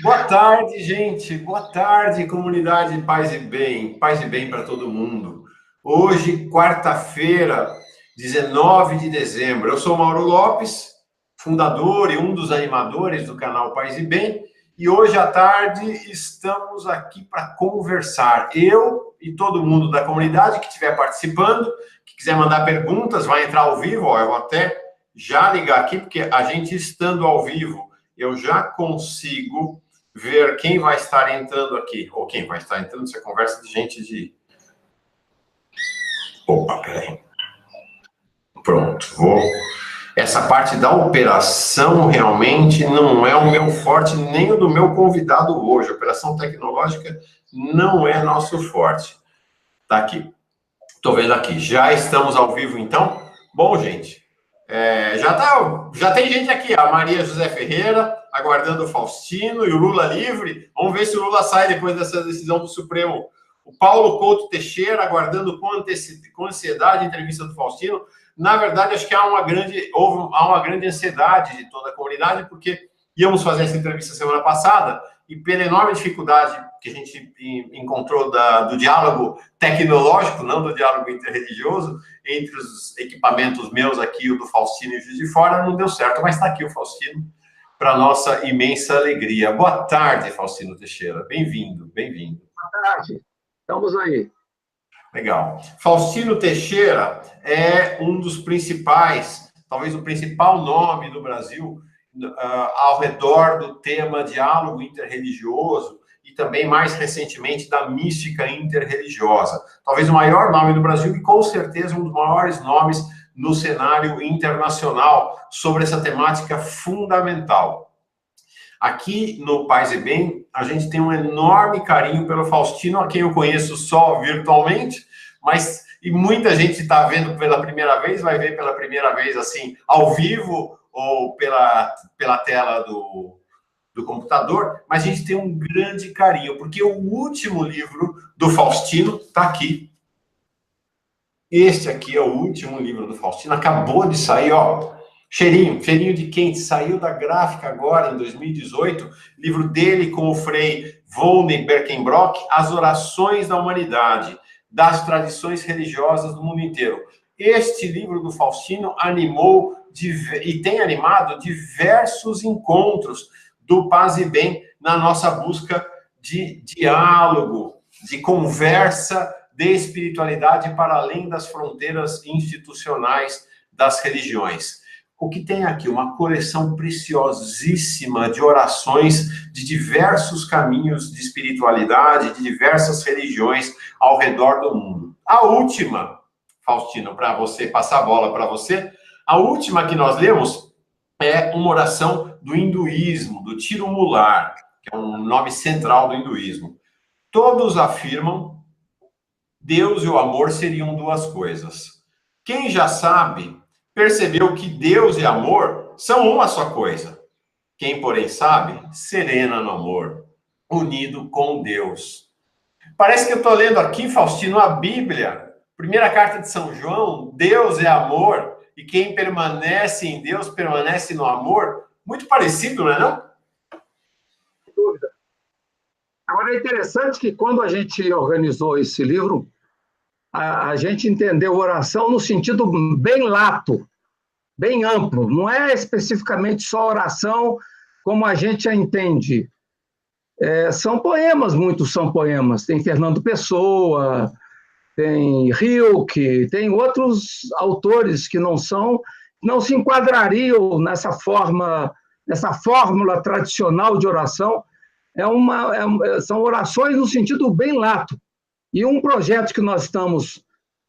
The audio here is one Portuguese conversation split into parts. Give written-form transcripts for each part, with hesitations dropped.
Boa tarde, gente. Boa tarde, comunidade Paz e Bem. Paz e Bem para todo mundo. Hoje, quarta-feira, 19 de dezembro. Eu sou Mauro Lopes, fundador e um dos animadores do canal Paz e Bem. E hoje à tarde estamos aqui para conversar. Eu e todo mundo da comunidade que estiver participando, que quiser mandar perguntas, vai entrar ao vivo. Ó, eu vou até já ligar aqui, porque a gente estando ao vivo, eu já consigo ver quem vai estar entrando aqui, ou quem vai estar entrando, você conversa de gente de... Opa, peraí. Pronto, vou... Essa parte da operação realmente não é o meu forte, nem o do meu convidado hoje. Operação tecnológica não é nosso forte. Tá aqui. Estou vendo aqui. Já estamos ao vivo, então? Bom, gente, já tem gente aqui, a Maria José Ferreira, aguardando o Faustino e o Lula livre. Vamos ver se o Lula sai depois dessa decisão do Supremo. O Paulo Couto Teixeira, aguardando com ansiedade a entrevista do Faustino. Na verdade, acho que há uma grande ansiedade de toda a comunidade, porque íamos fazer essa entrevista semana passada, e pela enorme dificuldade que a gente encontrou do diálogo tecnológico, não do diálogo interreligioso, entre os equipamentos meus aqui e o do Faustino e o Juiz de Fora, não deu certo, mas está aqui o Faustino, para nossa imensa alegria. Boa tarde, Faustino Teixeira. Bem-vindo, bem-vindo. Boa tarde. Estamos aí. Legal. Faustino Teixeira é um dos principais, talvez o principal nome do Brasil, ao redor do tema diálogo interreligioso e também, mais recentemente, da mística interreligiosa. Talvez o maior nome do Brasil e, com certeza, um dos maiores nomes no cenário internacional sobre essa temática fundamental. Aqui no Paz e Bem, a gente tem um enorme carinho pelo Faustino, a quem eu conheço só virtualmente, mas e muita gente está vendo pela primeira vez, vai ver pela primeira vez, assim, ao vivo ou pela tela do computador, mas a gente tem um grande carinho, porque o último livro do Faustino está aqui. Este aqui é o último livro do Faustino, acabou de sair, ó, cheirinho de quente, saiu da Gráfica agora, em 2018, livro dele com o Frei Volney Berkenbrock, As Orações da Humanidade, das tradições religiosas do mundo inteiro. Este livro do Faustino animou e tem animado diversos encontros do Paz e Bem na nossa busca de diálogo, de conversa, de espiritualidade para além das fronteiras institucionais das religiões. O que tem aqui? Uma coleção preciosíssima de orações de diversos caminhos de espiritualidade, de diversas religiões ao redor do mundo. A última, Faustino, para você passar a bola para você, a última que nós lemos é uma oração do hinduísmo, do Tirumular, que é um nome central do hinduísmo. Todos afirmam Deus e o amor seriam duas coisas. Quem já sabe, percebeu que Deus e amor são uma só coisa. Quem, porém, sabe, serena no amor, unido com Deus. Parece que eu estou lendo aqui, Faustino, a Bíblia, primeira carta de São João, Deus é amor, e quem permanece em Deus permanece no amor. Muito parecido, não é não? Sem dúvida. Agora, é interessante que quando a gente organizou esse livro, a gente entendeu oração no sentido bem lato, bem amplo. Não é especificamente só oração como a gente a entende. São poemas, muitos são poemas. Tem Fernando Pessoa, tem Rilke, tem outros autores que não se enquadrariam nessa fórmula tradicional de oração. São orações no sentido bem lato. E um projeto que nós estamos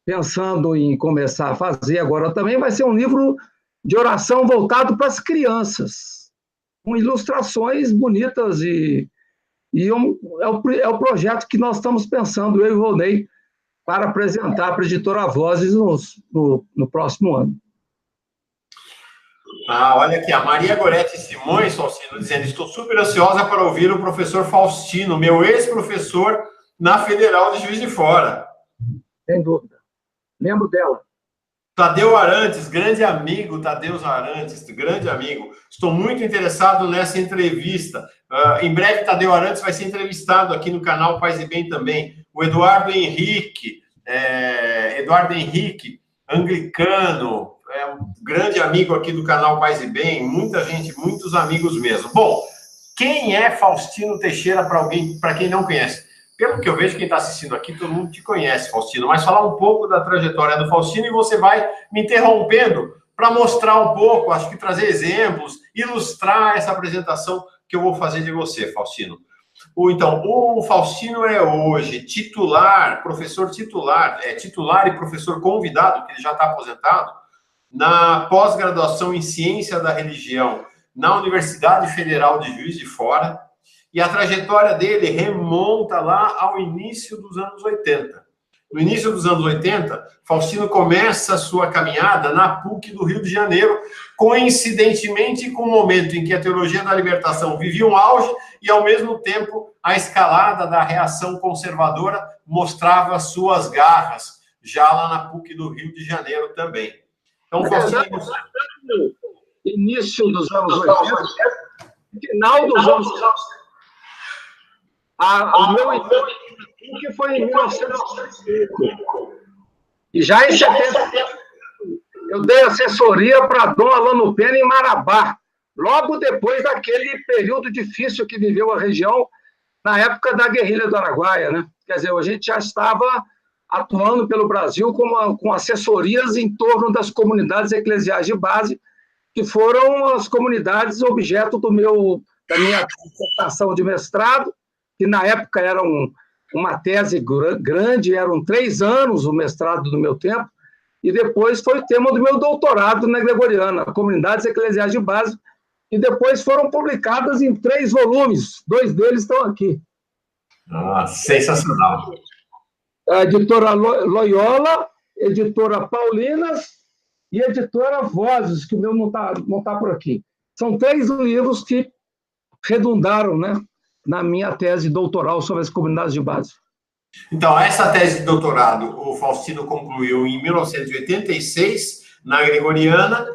pensando em começar a fazer agora também vai ser um livro de oração voltado para as crianças, com ilustrações bonitas é o projeto que nós estamos pensando, eu e o Volney, para apresentar para a editora Vozes no próximo ano. Olha aqui, a Maria Gorete Simões, Faustino, dizendo: estou super ansiosa para ouvir o professor Faustino, meu ex-professor na Federal de Juiz de Fora. Sem dúvida. Lembro dela. Tadeu Arantes, grande amigo, Tadeu Arantes, grande amigo. Estou muito interessado nessa entrevista. Em breve, Tadeu Arantes vai ser entrevistado aqui no canal Paz e Bem também. O Eduardo Henrique, anglicano, é um grande amigo aqui do canal Paz e Bem. Muita gente, muitos amigos mesmo. Bom, quem é Faustino Teixeira para quem não conhece? Pelo que eu vejo, quem está assistindo aqui, todo mundo te conhece, Faustino, mas falar um pouco da trajetória do Faustino e você vai me interrompendo para mostrar um pouco, acho que trazer exemplos, ilustrar essa apresentação que eu vou fazer de você, Faustino. Então, o Faustino é hoje titular, professor titular, titular e professor convidado, que ele já está aposentado, na pós-graduação em Ciência da Religião, na Universidade Federal de Juiz de Fora. E a trajetória dele remonta lá ao início dos anos 80. No início dos anos 80, Faustino começa a sua caminhada na PUC do Rio de Janeiro, coincidentemente com o momento em que a teologia da libertação vivia um auge e, ao mesmo tempo, a escalada da reação conservadora mostrava suas garras, já lá na PUC do Rio de Janeiro também. Então, Faustino... Início dos anos 80, final dos anos 80. O meu que foi em 1975. E já em 70, eu dei assessoria para Dom Alano Pena em Marabá, logo depois daquele período difícil que viveu a região na época da guerrilha do Araguaia, né? Quer dizer, a gente já estava atuando pelo Brasil com assessorias em torno das comunidades eclesiais de base, que foram as comunidades objeto da minha dissertação de mestrado, que na época era uma tese grande, eram 3 anos o mestrado do meu tempo, e depois foi o tema do meu doutorado na Gregoriana, Comunidades Eclesiais de Base, e depois foram publicadas em 3 volumes, 2 deles estão aqui. Ah, sensacional. A editora Loyola, editora Paulinas e editora Vozes, que o meu não tá por aqui. São 3 livros que redundaram, né, na minha tese doutoral sobre as comunidades de base. Então, essa tese de doutorado, o Faustino concluiu em 1986, na Gregoriana,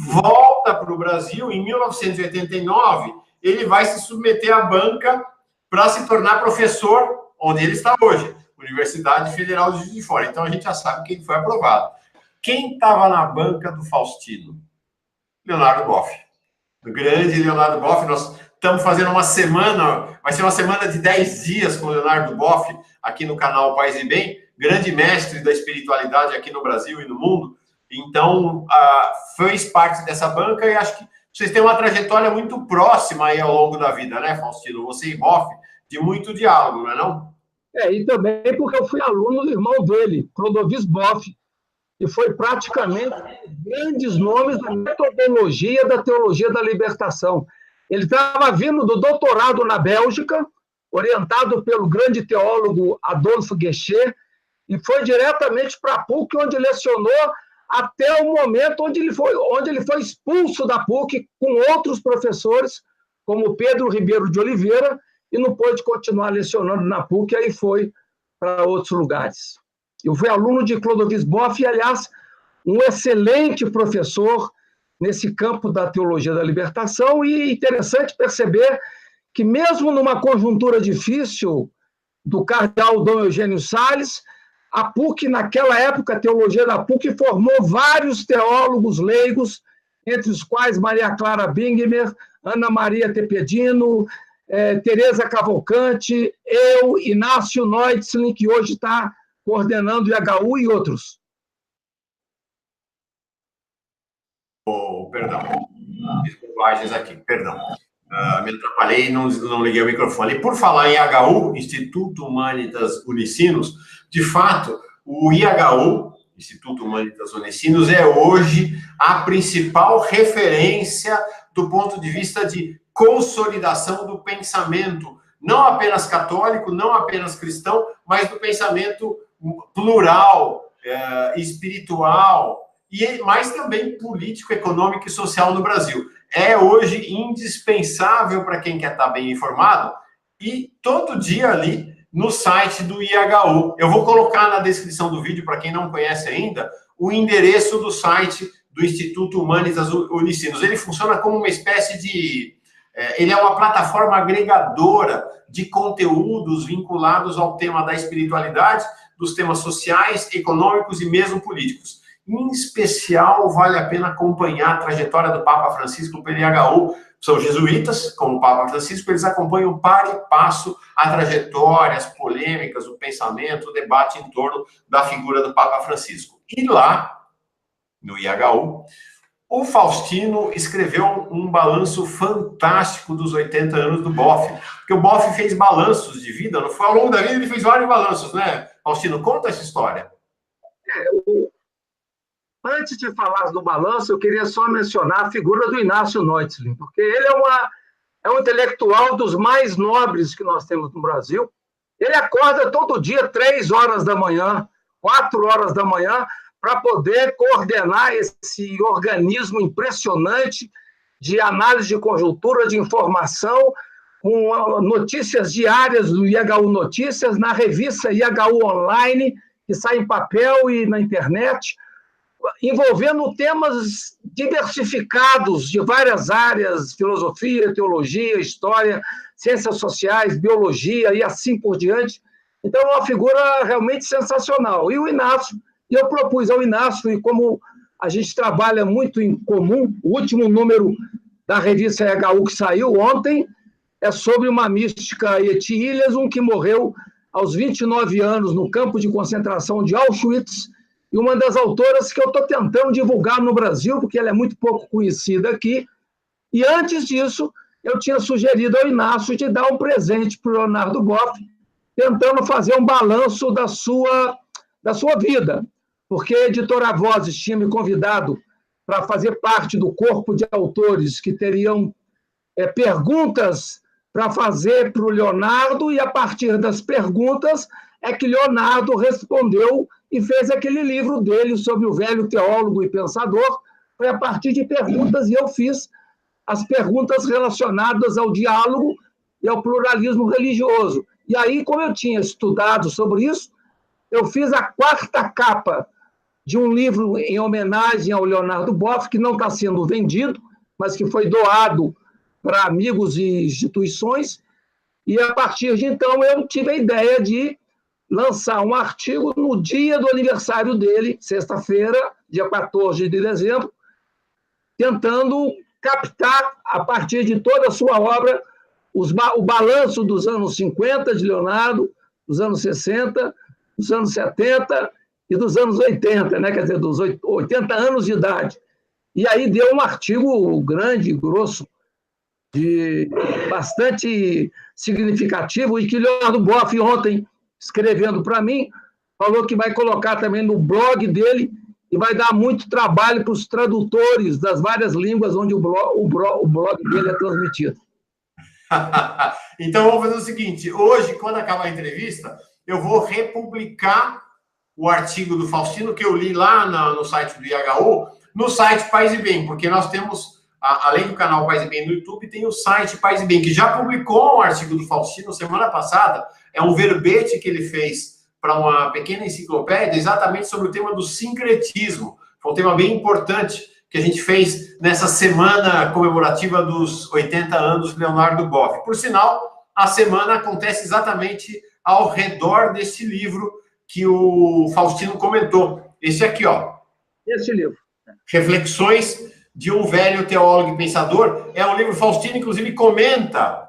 volta para o Brasil, em 1989, ele vai se submeter à banca para se tornar professor, onde ele está hoje, Universidade Federal de Juiz de Fora. Então, a gente já sabe que ele foi aprovado. Quem estava na banca do Faustino? Leonardo Boff. O grande Leonardo Boff. Nós estamos fazendo uma semana, vai ser uma semana de 10 dias com o Leonardo Boff, aqui no canal Paz e Bem, grande mestre da espiritualidade aqui no Brasil e no mundo. Então, fez parte dessa banca e acho que vocês têm uma trajetória muito próxima aí ao longo da vida, né, Faustino? Você e Boff, de muito diálogo, não é não? E também porque eu fui aluno do irmão dele, Clodovis Boff, que foi praticamente grandes nomes da metodologia da teologia da libertação. Ele estava vindo do doutorado na Bélgica, orientado pelo grande teólogo Adolfo Guéchet, e foi diretamente para a PUC, onde lecionou até o momento onde ele foi expulso da PUC com outros professores, como Pedro Ribeiro de Oliveira, e não pôde continuar lecionando na PUC, aí foi para outros lugares. Eu fui aluno de Clodovis Boff, e, aliás, um excelente professor nesse campo da teologia da libertação, e interessante perceber que, mesmo numa conjuntura difícil do cardeal Dom Eugênio Salles, a PUC, naquela época, a teologia da PUC formou vários teólogos leigos, entre os quais Maria Clara Bingmer, Ana Maria Tepedino, Tereza Cavalcante, eu, Inácio Neutzlin, que hoje está coordenando o IHU, e outros. Perdão, desculpagens aqui, perdão. Me atrapalhei e não liguei o microfone. E por falar em IHU, Instituto Humanitas Unicinos, de fato, o IHU, Instituto Humanitas Unicinos, é hoje a principal referência do ponto de vista de consolidação do pensamento, não apenas católico, não apenas cristão, mas do pensamento plural, espiritual, mas também político, econômico e social no Brasil. É hoje indispensável para quem quer estar bem informado, e todo dia ali no site do IHU. Eu vou colocar na descrição do vídeo, para quem não conhece ainda, o endereço do site do Instituto Humanitas Unicinos. Ele funciona como uma espécie de... ele é uma plataforma agregadora de conteúdos vinculados ao tema da espiritualidade, dos temas sociais, econômicos e mesmo políticos. Em especial, vale a pena acompanhar a trajetória do Papa Francisco pelo IHU. São jesuítas, como o Papa Francisco, eles acompanham par e passo a trajetória, as polêmicas, o pensamento, o debate em torno da figura do Papa Francisco. E lá, no IHU, o Faustino escreveu um balanço fantástico dos 80 anos do Boff, porque o Boff fez balanços de vida, não foi? Ao longo da vida ele fez vários balanços, né? Faustino, conta essa história. Antes de falar do balanço, eu queria só mencionar a figura do Inácio Neutzlin, porque ele é um intelectual dos mais nobres que nós temos no Brasil. Ele acorda todo dia, 3 horas da manhã, 4 horas da manhã, para poder coordenar esse organismo impressionante de análise de conjuntura, de informação, com notícias diárias do IHU Notícias, na revista IHU Online, que sai em papel e na internet, envolvendo temas diversificados de várias áreas, filosofia, teologia, história, ciências sociais, biologia e assim por diante. Então, é uma figura realmente sensacional. E o Inácio, eu propus ao Inácio, e como a gente trabalha muito em comum, o último número da revista IHU que saiu ontem é sobre uma mística Yeti Ilhas, que morreu aos 29 anos no campo de concentração de Auschwitz, e uma das autoras que eu estou tentando divulgar no Brasil, porque ela é muito pouco conhecida aqui. E antes disso, eu tinha sugerido ao Inácio de dar um presente para o Leonardo Boff, tentando fazer um balanço da sua vida, porque a editora Vozes tinha me convidado para fazer parte do corpo de autores que teriam perguntas para fazer para o Leonardo, e a partir das perguntas é que Leonardo respondeu e fez aquele livro dele sobre o velho teólogo e pensador. Foi a partir de perguntas, e eu fiz as perguntas relacionadas ao diálogo e ao pluralismo religioso. E aí, como eu tinha estudado sobre isso, eu fiz a 4ª capa de um livro em homenagem ao Leonardo Boff, que não está sendo vendido, mas que foi doado para amigos e instituições, e a partir de então eu tive a ideia de lançar um artigo no dia do aniversário dele, sexta-feira, dia 14 de dezembro, tentando captar, a partir de toda a sua obra, o balanço dos anos 50 de Leonardo, dos anos 60, dos anos 70 e dos anos 80, né? Quer dizer, dos 80 anos de idade. E aí deu um artigo grande, grosso, bastante significativo, e que Leonardo Boff, ontem, escrevendo para mim, falou que vai colocar também no blog dele, e vai dar muito trabalho para os tradutores das várias línguas onde o blog dele é transmitido. Então, vamos fazer o seguinte: hoje, quando acabar a entrevista, eu vou republicar o artigo do Faustino, que eu li lá no site do IHU, no site Paz e Bem, porque nós temos, além do canal Paz e Bem no YouTube, tem o site Paz e Bem, que já publicou um artigo do Faustino semana passada. É um verbete que ele fez para uma pequena enciclopédia, exatamente sobre o tema do sincretismo. Foi um tema bem importante que a gente fez nessa semana comemorativa dos 80 anos de Leonardo Boff. Por sinal, a semana acontece exatamente ao redor desse livro que o Faustino comentou. Esse aqui, ó. Esse livro. Reflexões de um velho teólogo e pensador. É um livro, Faustino, inclusive, comenta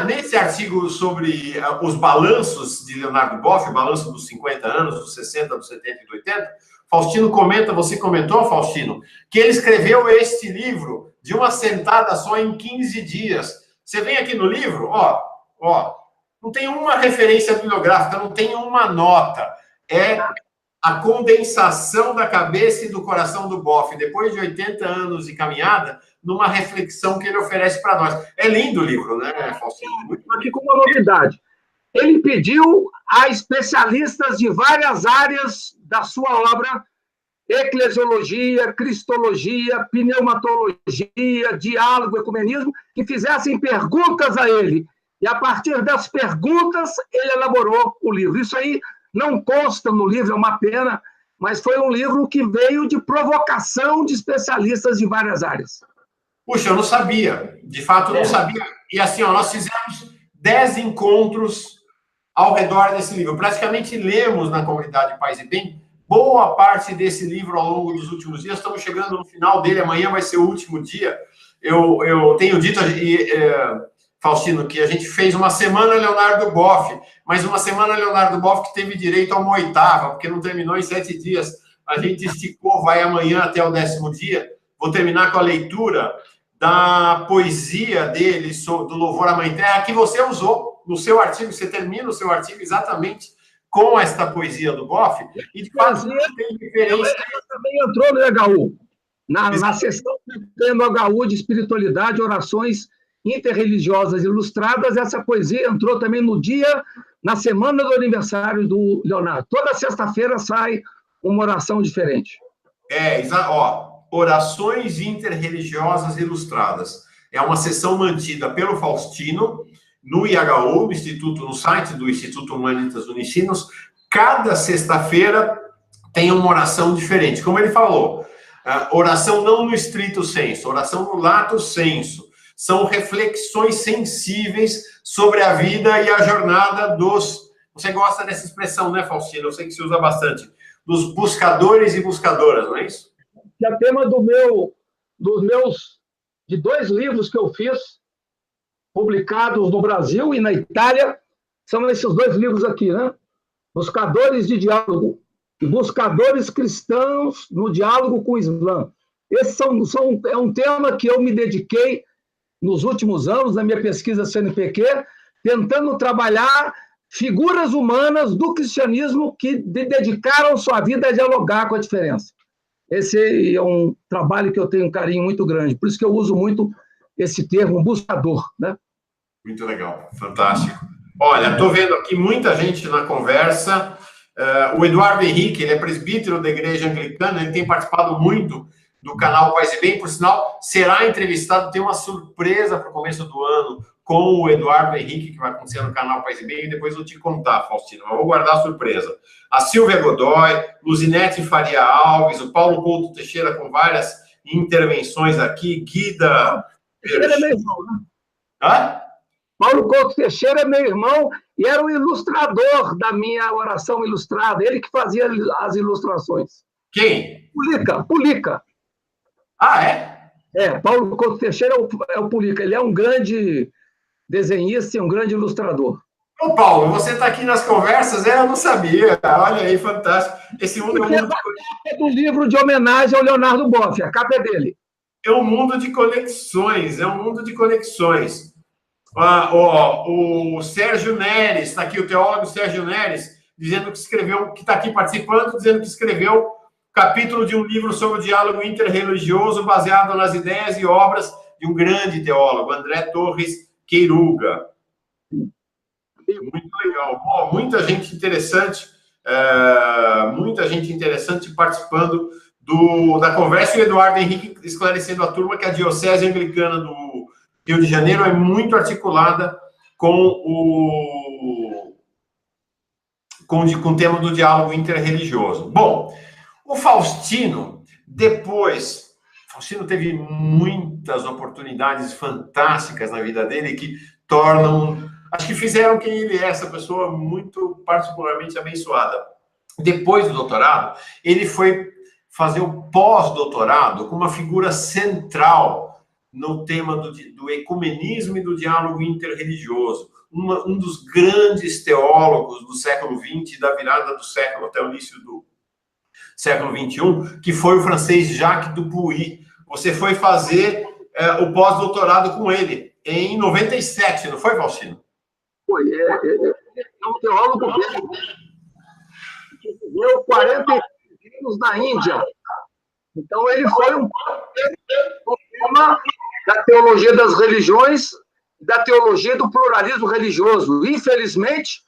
nesse artigo sobre os balanços de Leonardo Boff, o balanço dos 50 anos, dos 60, dos 70 e dos 80, Faustino comenta, você comentou, Faustino, que ele escreveu este livro de uma sentada só em 15 dias. Você vem aqui no livro, ó, não tem uma referência bibliográfica, não tem uma nota. É a condensação da cabeça e do coração do Boff, depois de 80 anos de caminhada, numa reflexão que ele oferece para nós. É lindo o livro, né, Faustino? Aqui com uma novidade. Ele pediu a especialistas de várias áreas da sua obra, eclesiologia, cristologia, pneumatologia, diálogo, ecumenismo, que fizessem perguntas a ele. E, a partir das perguntas, ele elaborou o livro. Isso aí não consta no livro, é uma pena. mas foi um livro que veio de provocação de especialistas de várias áreas. Puxa, eu não sabia. De fato, eu não sabia. E assim, ó, nós fizemos 10 encontros ao redor desse livro. Praticamente lemos na comunidade Paz e Bem boa parte desse livro ao longo dos últimos dias. Estamos chegando no final dele, amanhã vai ser o último dia. Eu tenho dito, Faustino, que a gente fez uma semana Leonardo Boff, mas uma semana Leonardo Boff que teve direito a uma oitava, porque não terminou em 7 dias. A gente esticou, vai amanhã até o 10º dia. Vou terminar com a leitura da poesia dele, do Louvor à Mãe Terra, que você usou no seu artigo. Você termina o seu artigo exatamente com esta poesia do Boff, e de fato tem diferença. Ela também entrou no HU, na sessão que tem no HU de espiritualidade, orações interreligiosas ilustradas. Essa poesia entrou também na semana do aniversário do Leonardo. Toda sexta-feira sai uma oração diferente. Orações interreligiosas ilustradas. É uma sessão mantida pelo Faustino no IHU, no site do Instituto Humanitas Unicinos. Cada sexta-feira tem uma oração diferente. Como ele falou, oração não no estrito sensu, oração no lato sensu. São reflexões sensíveis sobre a vida e a jornada dos... Você gosta dessa expressão, né, Faustino? Eu sei que se usa bastante. Dos buscadores e buscadoras, não é isso? Que é tema de 2 livros que eu fiz, publicados no Brasil e na Itália, são esses 2 livros aqui, né? Buscadores de Diálogo e Buscadores Cristãos no Diálogo com o Islã. Esse é um tema que eu me dediquei nos últimos anos, na minha pesquisa CNPq, tentando trabalhar figuras humanas do cristianismo que dedicaram sua vida a dialogar com a diferença. Esse é um trabalho que eu tenho um carinho muito grande, por isso que eu uso muito esse termo buscador, né? Muito legal, fantástico. Olha, estou vendo aqui muita gente na conversa. O Eduardo Henrique, ele é presbítero da Igreja Anglicana, ele tem participado muito do canal Paz e Bem, por sinal, será entrevistado, tem uma surpresa para o começo do ano com o Eduardo Henrique, que vai acontecer no canal Paz e Bem, e depois eu vou te contar, Faustino, mas vou guardar a surpresa. A Silvia Godoy, Luzinete Faria Alves, o Paulo Couto Teixeira com várias intervenções aqui, Guida... Teixeira é meu irmão, né? Hã? Paulo Couto Teixeira é meu irmão e era o ilustrador da minha oração ilustrada, ele que fazia as ilustrações. Quem? Pulica. Ah, é? Paulo Couto Teixeira é o Pulica, ele é um grande desenhista e um grande ilustrador. Ô, Paulo, você está aqui nas conversas? Eu não sabia. Olha aí, fantástico. Esse mundo é um mundo de... do livro de homenagem ao Leonardo Boff, a capa é dele. É um mundo de conexões, O Sérgio Neres, está aqui o teólogo Sérgio Neres, dizendo que escreveu, que está aqui participando, dizendo que escreveu capítulo de um livro sobre o diálogo interreligioso baseado nas ideias e obras de um grande teólogo, André Torres Queiruga. Muito legal. Muita gente interessante participando da conversa, e o Eduardo Henrique esclarecendo a turma que a Diocese Anglicana do Rio de Janeiro é muito articulada com o tema do diálogo interreligioso. Bom, o Faustino teve muitas oportunidades fantásticas na vida dele que acho que fizeram quem ele é, essa pessoa muito particularmente abençoada. Depois do doutorado, ele foi fazer o pós-doutorado com uma figura central no tema do ecumenismo e do diálogo interreligioso. Um dos grandes teólogos do século XX, da virada do século até o início do século XXI, que foi o francês Jacques Dupuy. Você foi fazer o pós-doutorado com ele em 97, não foi, Faustino? Foi. É um teólogo que viveu 40 anos na Índia. Então, ele foi um tema da teologia das religiões, da teologia do pluralismo religioso. Infelizmente,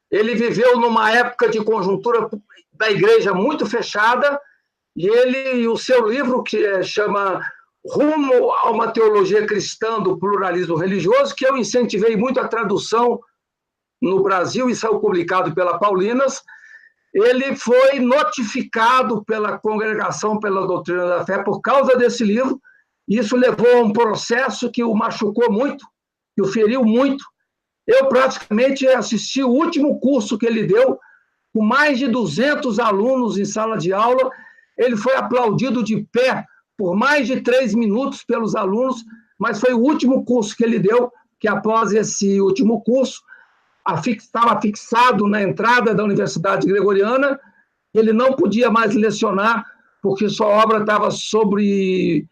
ele viveu numa época de conjuntura da igreja muito fechada, e o seu livro, que chama Rumo a uma Teologia Cristã do Pluralismo Religioso, que eu incentivei muito a tradução no Brasil e saiu publicado pela Paulinas, ele foi notificado pela Congregação pela Doutrina da Fé por causa desse livro. Isso levou a um processo que o machucou muito, que o feriu muito. Eu praticamente assisti o último curso que ele deu, com mais de 200 alunos em sala de aula. Ele foi aplaudido de pé por mais de 3 minutos pelos alunos, mas foi o último curso que ele deu, que após esse último curso, estava fixado na entrada da Universidade Gregoriana, ele não podia mais lecionar, porque sua obra estava sobre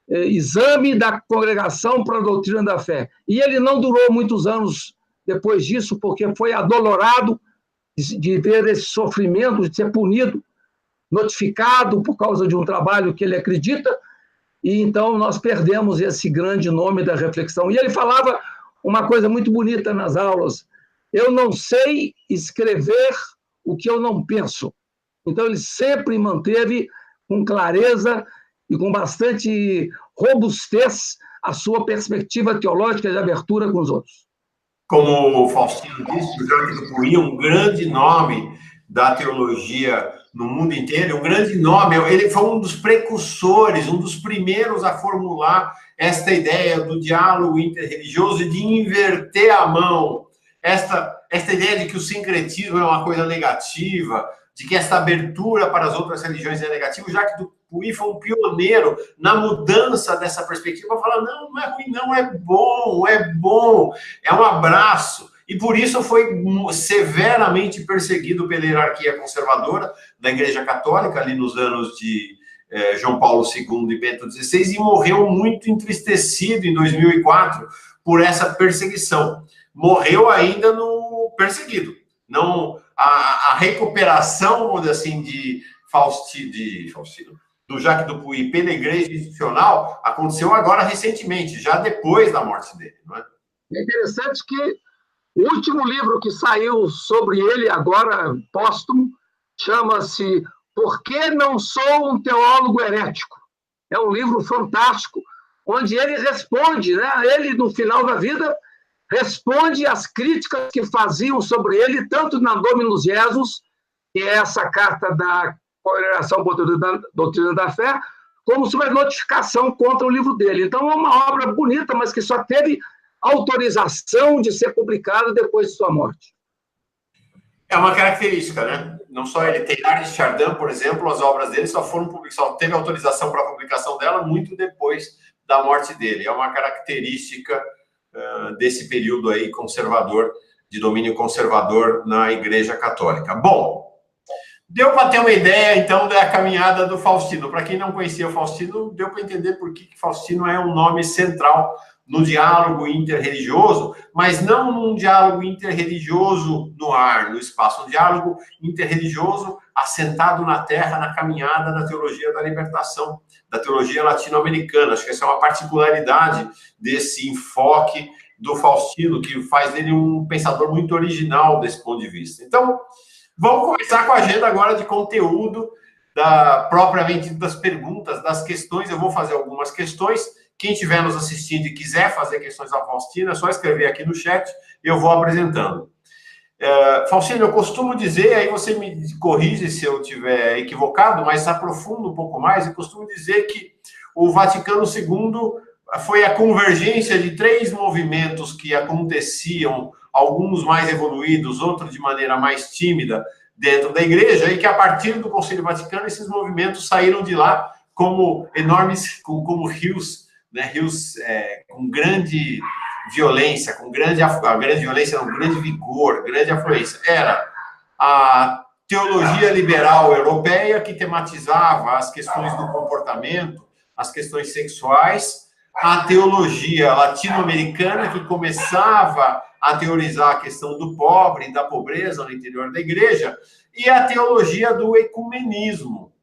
exame da Congregação para a Doutrina da Fé. E ele não durou muitos anos depois disso, porque foi adolorado de ver esse sofrimento, de ser punido, notificado por causa de um trabalho que ele acredita, e então nós perdemos esse grande nome da reflexão. E ele falava uma coisa muito bonita nas aulas: eu não sei escrever o que eu não penso. Então ele sempre manteve com clareza e com bastante robustez a sua perspectiva teológica de abertura com os outros. Como o Faustino disse, o Jacques Dupuy, um grande nome da teologia no mundo inteiro, um grande nome. Ele foi um dos precursores, um dos primeiros a formular esta ideia do diálogo interreligioso e de inverter a mão. Esta ideia de que o sincretismo é uma coisa negativa, de que esta abertura para as outras religiões é negativa. O Jacques Dupuy foi um pioneiro na mudança dessa perspectiva, falar, não, não é ruim, não, é bom, é um abraço. E por isso foi severamente perseguido pela hierarquia conservadora da Igreja Católica, ali nos anos de João Paulo II e Bento XVI, e morreu muito entristecido em 2004 por essa perseguição. Morreu ainda no perseguido. Não, a recuperação, vamos dizer assim, do Jacques Dupuy pela Igreja Institucional aconteceu agora recentemente, já depois da morte dele, não é? É interessante que o último livro que saiu sobre ele, agora póstumo, chama-se Por que Não Sou um Teólogo Herético? É um livro fantástico, onde ele responde, né? Ele, no final da vida, responde às críticas que faziam sobre ele, tanto na Dominus Jesus, que é essa carta da Congregação para a Doutrina da Fé, como sobre a notificação contra o livro dele. Então, é uma obra bonita, mas que só teve autorização de ser publicada depois de sua morte. É uma característica, né? Não só ele, Teilhard de Chardin, por exemplo, as obras dele só teve autorização para a publicação dela muito depois da morte dele. É uma característica desse período aí conservador, de domínio conservador na Igreja Católica. Bom, deu para ter uma ideia, então, da caminhada do Faustino. Para quem não conhecia o Faustino, deu para entender por que Faustino é um nome central no diálogo interreligioso, mas não num diálogo interreligioso no ar, no espaço, um diálogo interreligioso assentado na terra, na caminhada da teologia da libertação, da teologia latino-americana. Acho que essa é uma particularidade desse enfoque do Faustino, que faz dele um pensador muito original desse ponto de vista. Então, vamos começar com a agenda agora de conteúdo, propriamente das perguntas, das questões. Eu vou fazer algumas questões. Quem estiver nos assistindo e quiser fazer questões ao Faustino, é só escrever aqui no chat e eu vou apresentando. Faustino, eu costumo dizer, aí você me corrige se eu estiver equivocado, mas aprofundo um pouco mais, eu costumo dizer que o Vaticano II foi a convergência de 3 movimentos que aconteciam, alguns mais evoluídos, outros de maneira mais tímida, dentro da igreja, e que a partir do Concílio Vaticano esses movimentos saíram de lá como enormes, como rios, né, rios com grande violência, com grande vigor, grande afluência. Era a teologia liberal europeia, que tematizava as questões do comportamento, as questões sexuais, a teologia latino-americana, que começava a teorizar a questão do pobre e da pobreza no interior da igreja, e a teologia do ecumenismo,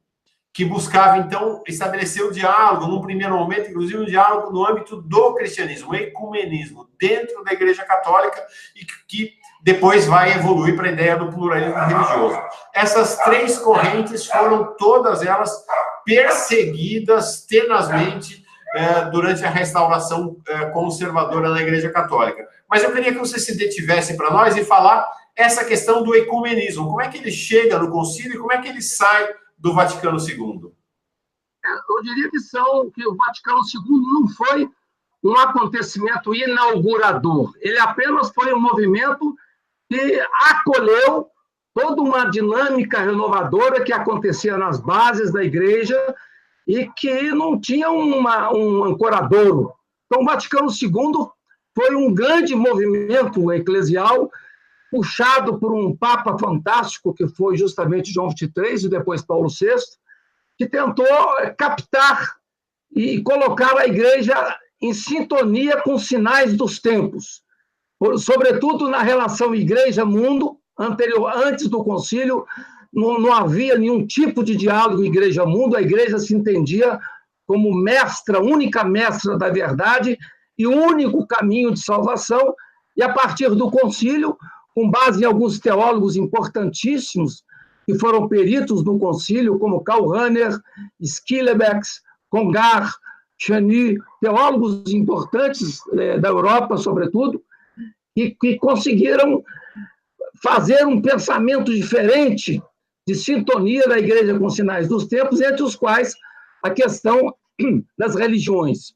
que buscava, então, estabelecer o diálogo, num primeiro momento, inclusive, um diálogo no âmbito do cristianismo, o ecumenismo, dentro da Igreja Católica, e que depois vai evoluir para a ideia do pluralismo religioso. Essas 3 correntes foram, todas elas, perseguidas tenazmente durante a restauração conservadora na Igreja Católica. Mas eu queria que você se detivesse para nós e falar essa questão do ecumenismo. Como é que ele chega no concílio e como é que ele sai do Vaticano II? Eu diria que o Vaticano II não foi um acontecimento inaugurador. Ele apenas foi um movimento que acolheu toda uma dinâmica renovadora que acontecia nas bases da Igreja e que não tinha um ancoradouro. Então, o Vaticano II foi um grande movimento eclesial puxado por um Papa fantástico, que foi justamente João XXIII e depois Paulo VI, que tentou captar e colocar a Igreja em sintonia com os sinais dos tempos, sobretudo na relação Igreja-mundo. Antes do concílio, não havia nenhum tipo de diálogo Igreja-mundo, a Igreja se entendia como mestra, única mestra da verdade e único caminho de salvação, e a partir do concílio, com base em alguns teólogos importantíssimos, que foram peritos no concílio, como Karl Rahner, Schillebeeckx, Congar, Chanu, teólogos importantes da Europa, sobretudo, e que conseguiram fazer um pensamento diferente de sintonia da Igreja com os sinais dos tempos, entre os quais a questão das religiões.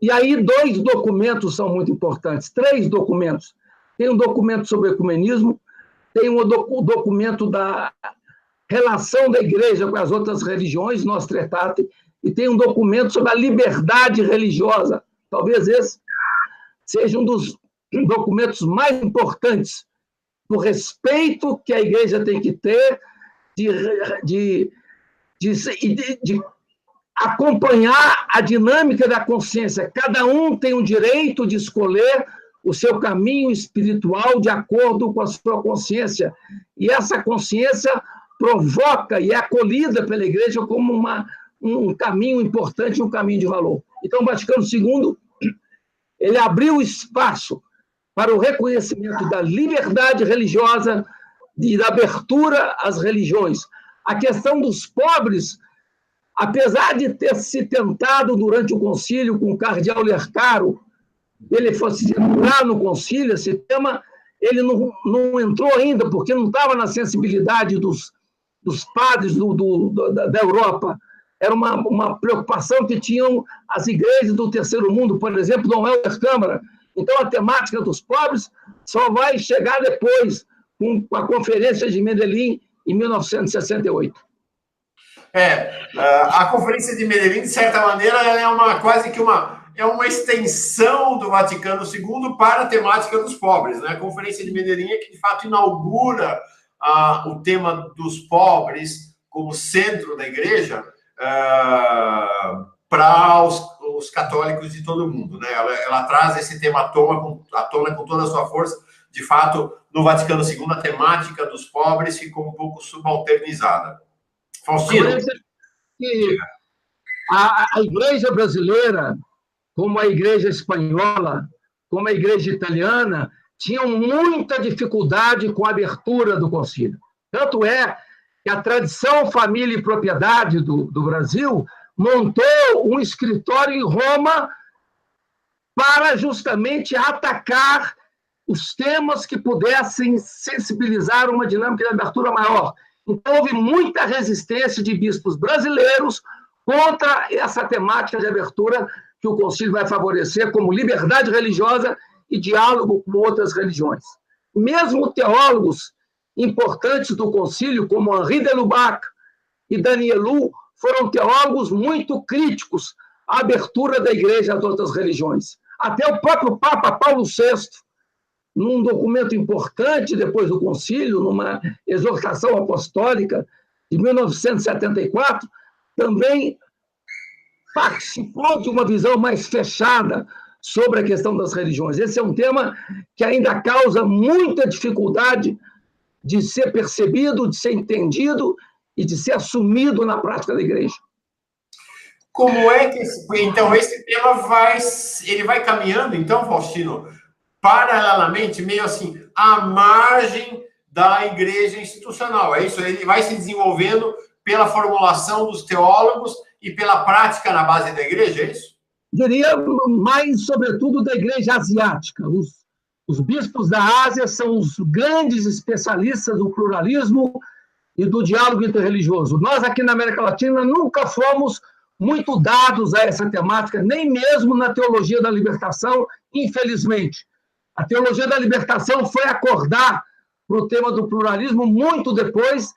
E aí 2 documentos são muito importantes, 3 documentos. Tem um documento sobre o ecumenismo, tem um documento da relação da Igreja com as outras religiões, Nostra Aetate, e tem um documento sobre a liberdade religiosa. Talvez esse seja um dos documentos mais importantes do respeito que a Igreja tem que ter de acompanhar a dinâmica da consciência. Cada um tem o direito de escolher o seu caminho espiritual de acordo com a sua consciência. E essa consciência provoca e é acolhida pela Igreja como um caminho importante, um caminho de valor. Então, o Vaticano II ele abriu espaço para o reconhecimento da liberdade religiosa e da abertura às religiões. A questão dos pobres, apesar de ter se tentado durante o concílio com o cardeal Lercaro, ele fosse entrar no concílio, esse tema, ele não entrou ainda, porque não estava na sensibilidade dos padres da Europa. Era uma preocupação que tinham as igrejas do terceiro mundo, por exemplo, Dom Helder Câmara. Então, a temática dos pobres só vai chegar depois, com a Conferência de Medellín, em 1968. A Conferência de Medellín, de certa maneira, ela é quase que uma extensão do Vaticano II para a temática dos pobres, né? A Conferência de Medellín é que, de fato, inaugura o tema dos pobres como centro da Igreja para os católicos de todo o mundo, né? Ela traz esse tema à tona com toda a sua força. De fato, no Vaticano II, a temática dos pobres ficou um pouco subalternizada. Faustino? A Igreja brasileira, como a Igreja espanhola, como a Igreja italiana, tinham muita dificuldade com a abertura do concílio. Tanto é que a tradição família e propriedade do Brasil montou um escritório em Roma para justamente atacar os temas que pudessem sensibilizar uma dinâmica de abertura maior. Então, houve muita resistência de bispos brasileiros contra essa temática de abertura que o concílio vai favorecer como liberdade religiosa e diálogo com outras religiões. Mesmo teólogos importantes do concílio, como Henri de Lubac e Danielou, foram teólogos muito críticos à abertura da Igreja às outras religiões. Até o próprio Papa Paulo VI, num documento importante depois do concílio, numa exortação apostólica de 1974, também participou de uma visão mais fechada sobre a questão das religiões. Esse é um tema que ainda causa muita dificuldade de ser percebido, de ser entendido e de ser assumido na prática da Igreja. Como é que então esse tema vai caminhando, então, Faustino, paralelamente, meio assim, à margem da Igreja institucional? É isso? Ele vai se desenvolvendo pela formulação dos teólogos e pela prática na base da Igreja, é isso? Diria mais, sobretudo, da Igreja asiática. Os bispos da Ásia são os grandes especialistas do pluralismo e do diálogo interreligioso. Nós, aqui na América Latina, nunca fomos muito dados a essa temática, nem mesmo na teologia da libertação, infelizmente. A teologia da libertação foi acordar para o tema do pluralismo muito depois,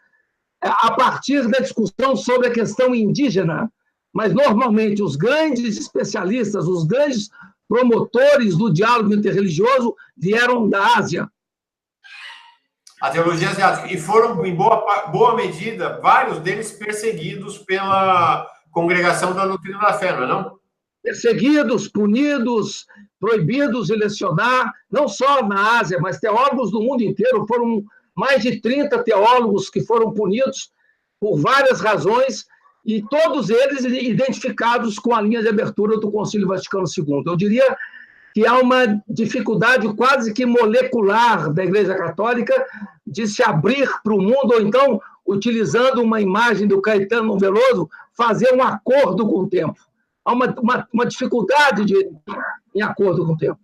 a partir da discussão sobre a questão indígena. Mas, normalmente, os grandes especialistas, os grandes promotores do diálogo interreligioso vieram da Ásia. A teologia asiática. E foram, em boa medida, vários deles perseguidos pela Congregação da Doutrina da Fé, não é não? Perseguidos, punidos, proibidos de lecionar, não só na Ásia, mas teólogos do mundo inteiro. Foram mais de 30 teólogos que foram punidos por várias razões, e todos eles identificados com a linha de abertura do Concílio Vaticano II. Eu diria que há uma dificuldade quase que molecular da Igreja Católica de se abrir para o mundo, ou então, utilizando uma imagem do Caetano Veloso, fazer um acordo com o tempo. Há uma dificuldade em acordo com o tempo.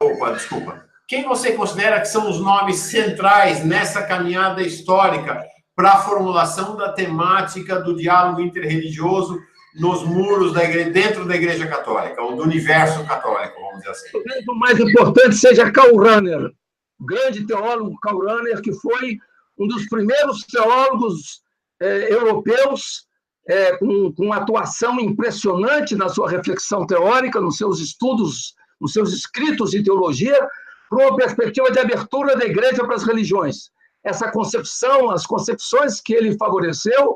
Opa, desculpa. Quem você considera que são os nomes centrais nessa caminhada histórica para a formulação da temática do diálogo interreligioso nos muros da igreja, dentro da Igreja Católica, ou do universo católico, vamos dizer assim? Talvez o mais importante seja Karl Rahner, o grande teólogo Karl Rahner, que foi um dos primeiros teólogos europeus com atuação impressionante na sua reflexão teórica, nos seus estudos, nos seus escritos de teologia, para uma perspectiva de abertura da igreja para as religiões. Essa concepção, as concepções que ele favoreceu,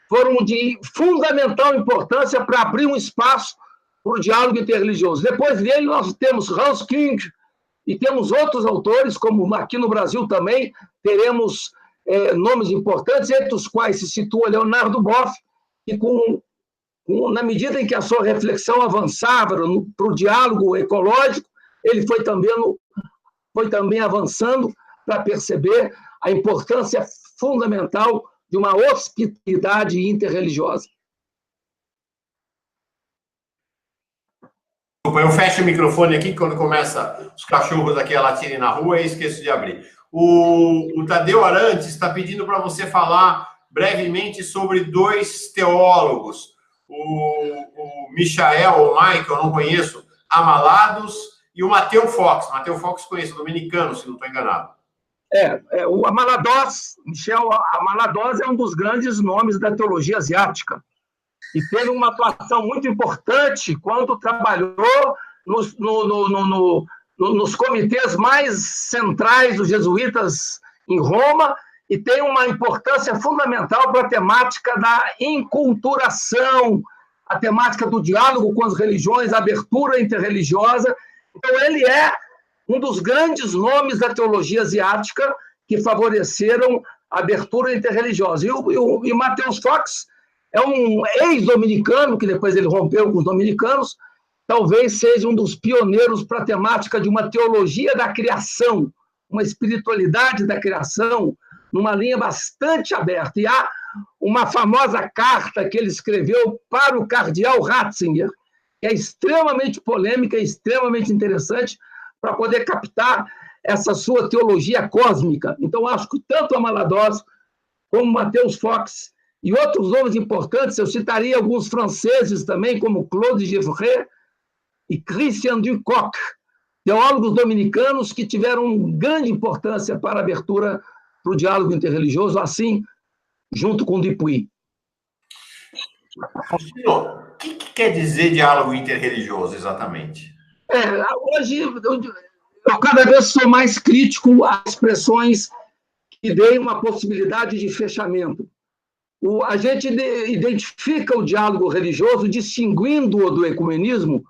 foram de fundamental importância para abrir um espaço para o diálogo interreligioso. Depois dele, nós temos Hans Küng e temos outros autores, como aqui no Brasil também, teremos nomes importantes, entre os quais se situa Leonardo Boff, que, na medida em que a sua reflexão avançava para o diálogo ecológico, ele foi também avançando para perceber a importância fundamental de uma hospitalidade interreligiosa. Eu fecho o microfone aqui quando começa os cachorros aqui a latirem na rua e esqueço de abrir. O Tadeu Arantes está pedindo para você falar brevemente sobre dois teólogos, o Michael ou Michael, não conheço, Amalados, e o Matthew Fox. Matthew Fox conheço, dominicano, se não estou enganado. O Amalados, Michel Amalados é um dos grandes nomes da teologia asiática e teve uma atuação muito importante quando trabalhou nos comitês mais centrais dos jesuítas em Roma, e tem uma importância fundamental para a temática da enculturação, a temática do diálogo com as religiões, a abertura interreligiosa. Então, ele é um dos grandes nomes da teologia asiática que favoreceram a abertura interreligiosa. E o Matthew Fox é um ex-dominicano, que depois ele rompeu com os dominicanos, talvez seja um dos pioneiros para a temática de uma teologia da criação, uma espiritualidade da criação, numa linha bastante aberta. E há uma famosa carta que ele escreveu para o cardeal Ratzinger, que é extremamente polêmica, extremamente interessante, para poder captar essa sua teologia cósmica. Então, acho que tanto Amalados como Matthew Fox e outros nomes importantes, eu citaria alguns franceses também, como Claude Gevrey e Christian Ducoq, teólogos dominicanos que tiveram grande importância para a abertura para o diálogo interreligioso, assim, junto com Dupuy. Faustino, o que quer dizer diálogo interreligioso, exatamente? Hoje, eu cada vez sou mais crítico às expressões que deem uma possibilidade de fechamento. A gente identifica o diálogo religioso distinguindo-o do ecumenismo,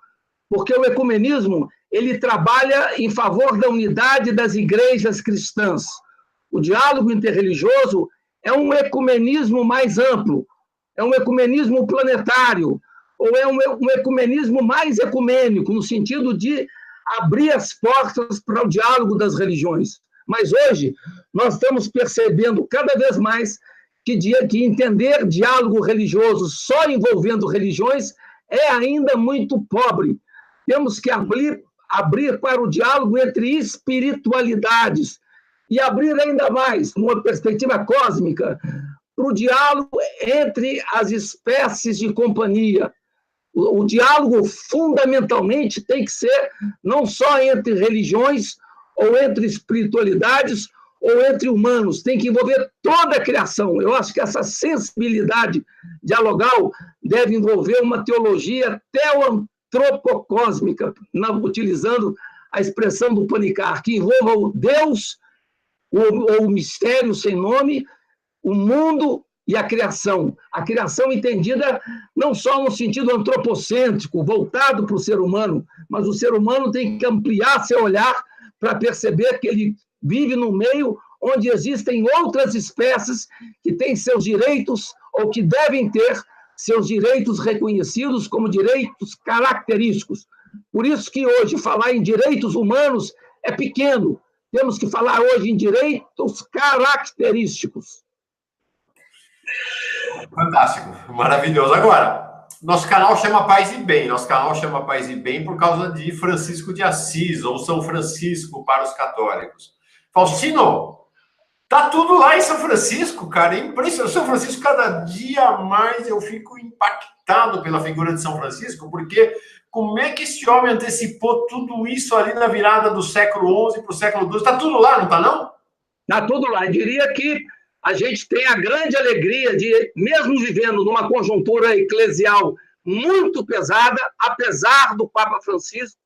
porque o ecumenismo ele trabalha em favor da unidade das igrejas cristãs. O diálogo interreligioso é um ecumenismo mais amplo, é um ecumenismo planetário, ou é um ecumenismo mais ecumênico, no sentido de abrir as portas para o diálogo das religiões. Mas hoje nós estamos percebendo cada vez mais que entender diálogo religioso só envolvendo religiões é ainda muito pobre. Temos que abrir para o diálogo entre espiritualidades e abrir ainda mais, numa perspectiva cósmica, para o diálogo entre as espécies de companhia. O diálogo, fundamentalmente, tem que ser não só entre religiões, ou entre espiritualidades, ou entre humanos, tem que envolver toda a criação. Eu acho que essa sensibilidade dialogal deve envolver uma teologia teoantropocósmica, utilizando a expressão do Panikkar, que envolva o Deus, o mistério sem nome, o mundo e a criação. A criação entendida não só no sentido antropocêntrico, voltado para o ser humano, mas o ser humano tem que ampliar seu olhar para perceber que ele vive no meio onde existem outras espécies que têm seus direitos ou que devem ter seus direitos reconhecidos como direitos característicos. Por isso que hoje falar em direitos humanos é pequeno. Temos que falar hoje em direitos característicos. Fantástico, maravilhoso. Agora, nosso canal chama Paz e Bem. Nosso canal chama Paz e Bem por causa de Francisco de Assis, ou São Francisco para os católicos. Faustino, tá tudo lá em São Francisco, cara. É impressionante. São Francisco, cada dia mais eu fico impactado pela figura de São Francisco, porque como é que esse homem antecipou tudo isso ali na virada do século XI para o século XII? Está tudo lá, não está, não? Está tudo lá. Eu diria que a gente tem a grande alegria de, mesmo vivendo numa conjuntura eclesial muito pesada, apesar do Papa Francisco,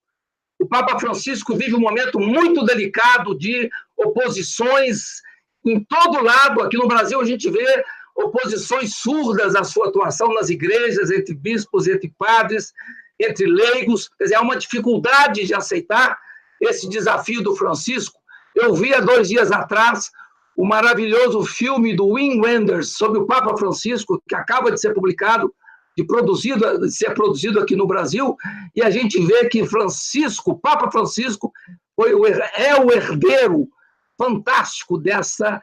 o Papa Francisco vive um momento muito delicado de oposições em todo lado. Aqui no Brasil a gente vê oposições surdas à sua atuação nas igrejas, entre bispos, entre padres, entre leigos. Quer dizer, há uma dificuldade de aceitar esse desafio do Francisco. Eu vi há 2 dias atrás o maravilhoso filme do Wim Wenders sobre o Papa Francisco, que acaba de ser publicado, de ser produzido aqui no Brasil, e a gente vê que Papa Francisco, é o herdeiro fantástico dessa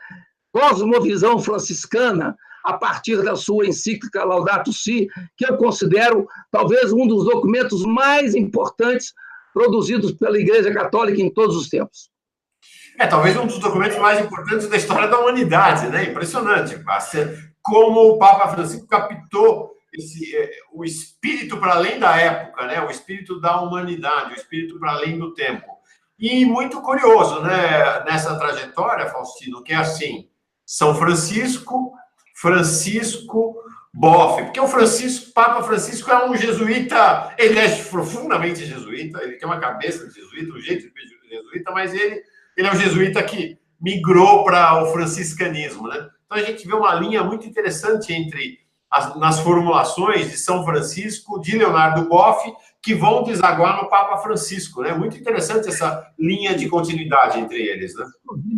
cosmovisão franciscana, a partir da sua encíclica Laudato Si, que eu considero talvez um dos documentos mais importantes produzidos pela Igreja Católica em todos os tempos. Talvez um dos documentos mais importantes da história da humanidade, né? Impressionante. Como o Papa Francisco captou o espírito para além da época, né? O espírito da humanidade, o espírito para além do tempo. E muito curioso, né? Nessa trajetória, Faustino, que é assim, São Francisco, Boff, porque Papa Francisco é um jesuíta, ele é profundamente jesuíta, ele tem uma cabeça de jesuíta, um jeito de jesuíta, mas ele é um jesuíta que migrou para o franciscanismo, né? Então a gente vê uma linha muito interessante nas formulações de São Francisco, de Leonardo Boff, que vão desaguar no Papa Francisco, né? Muito interessante essa linha de continuidade entre eles, né?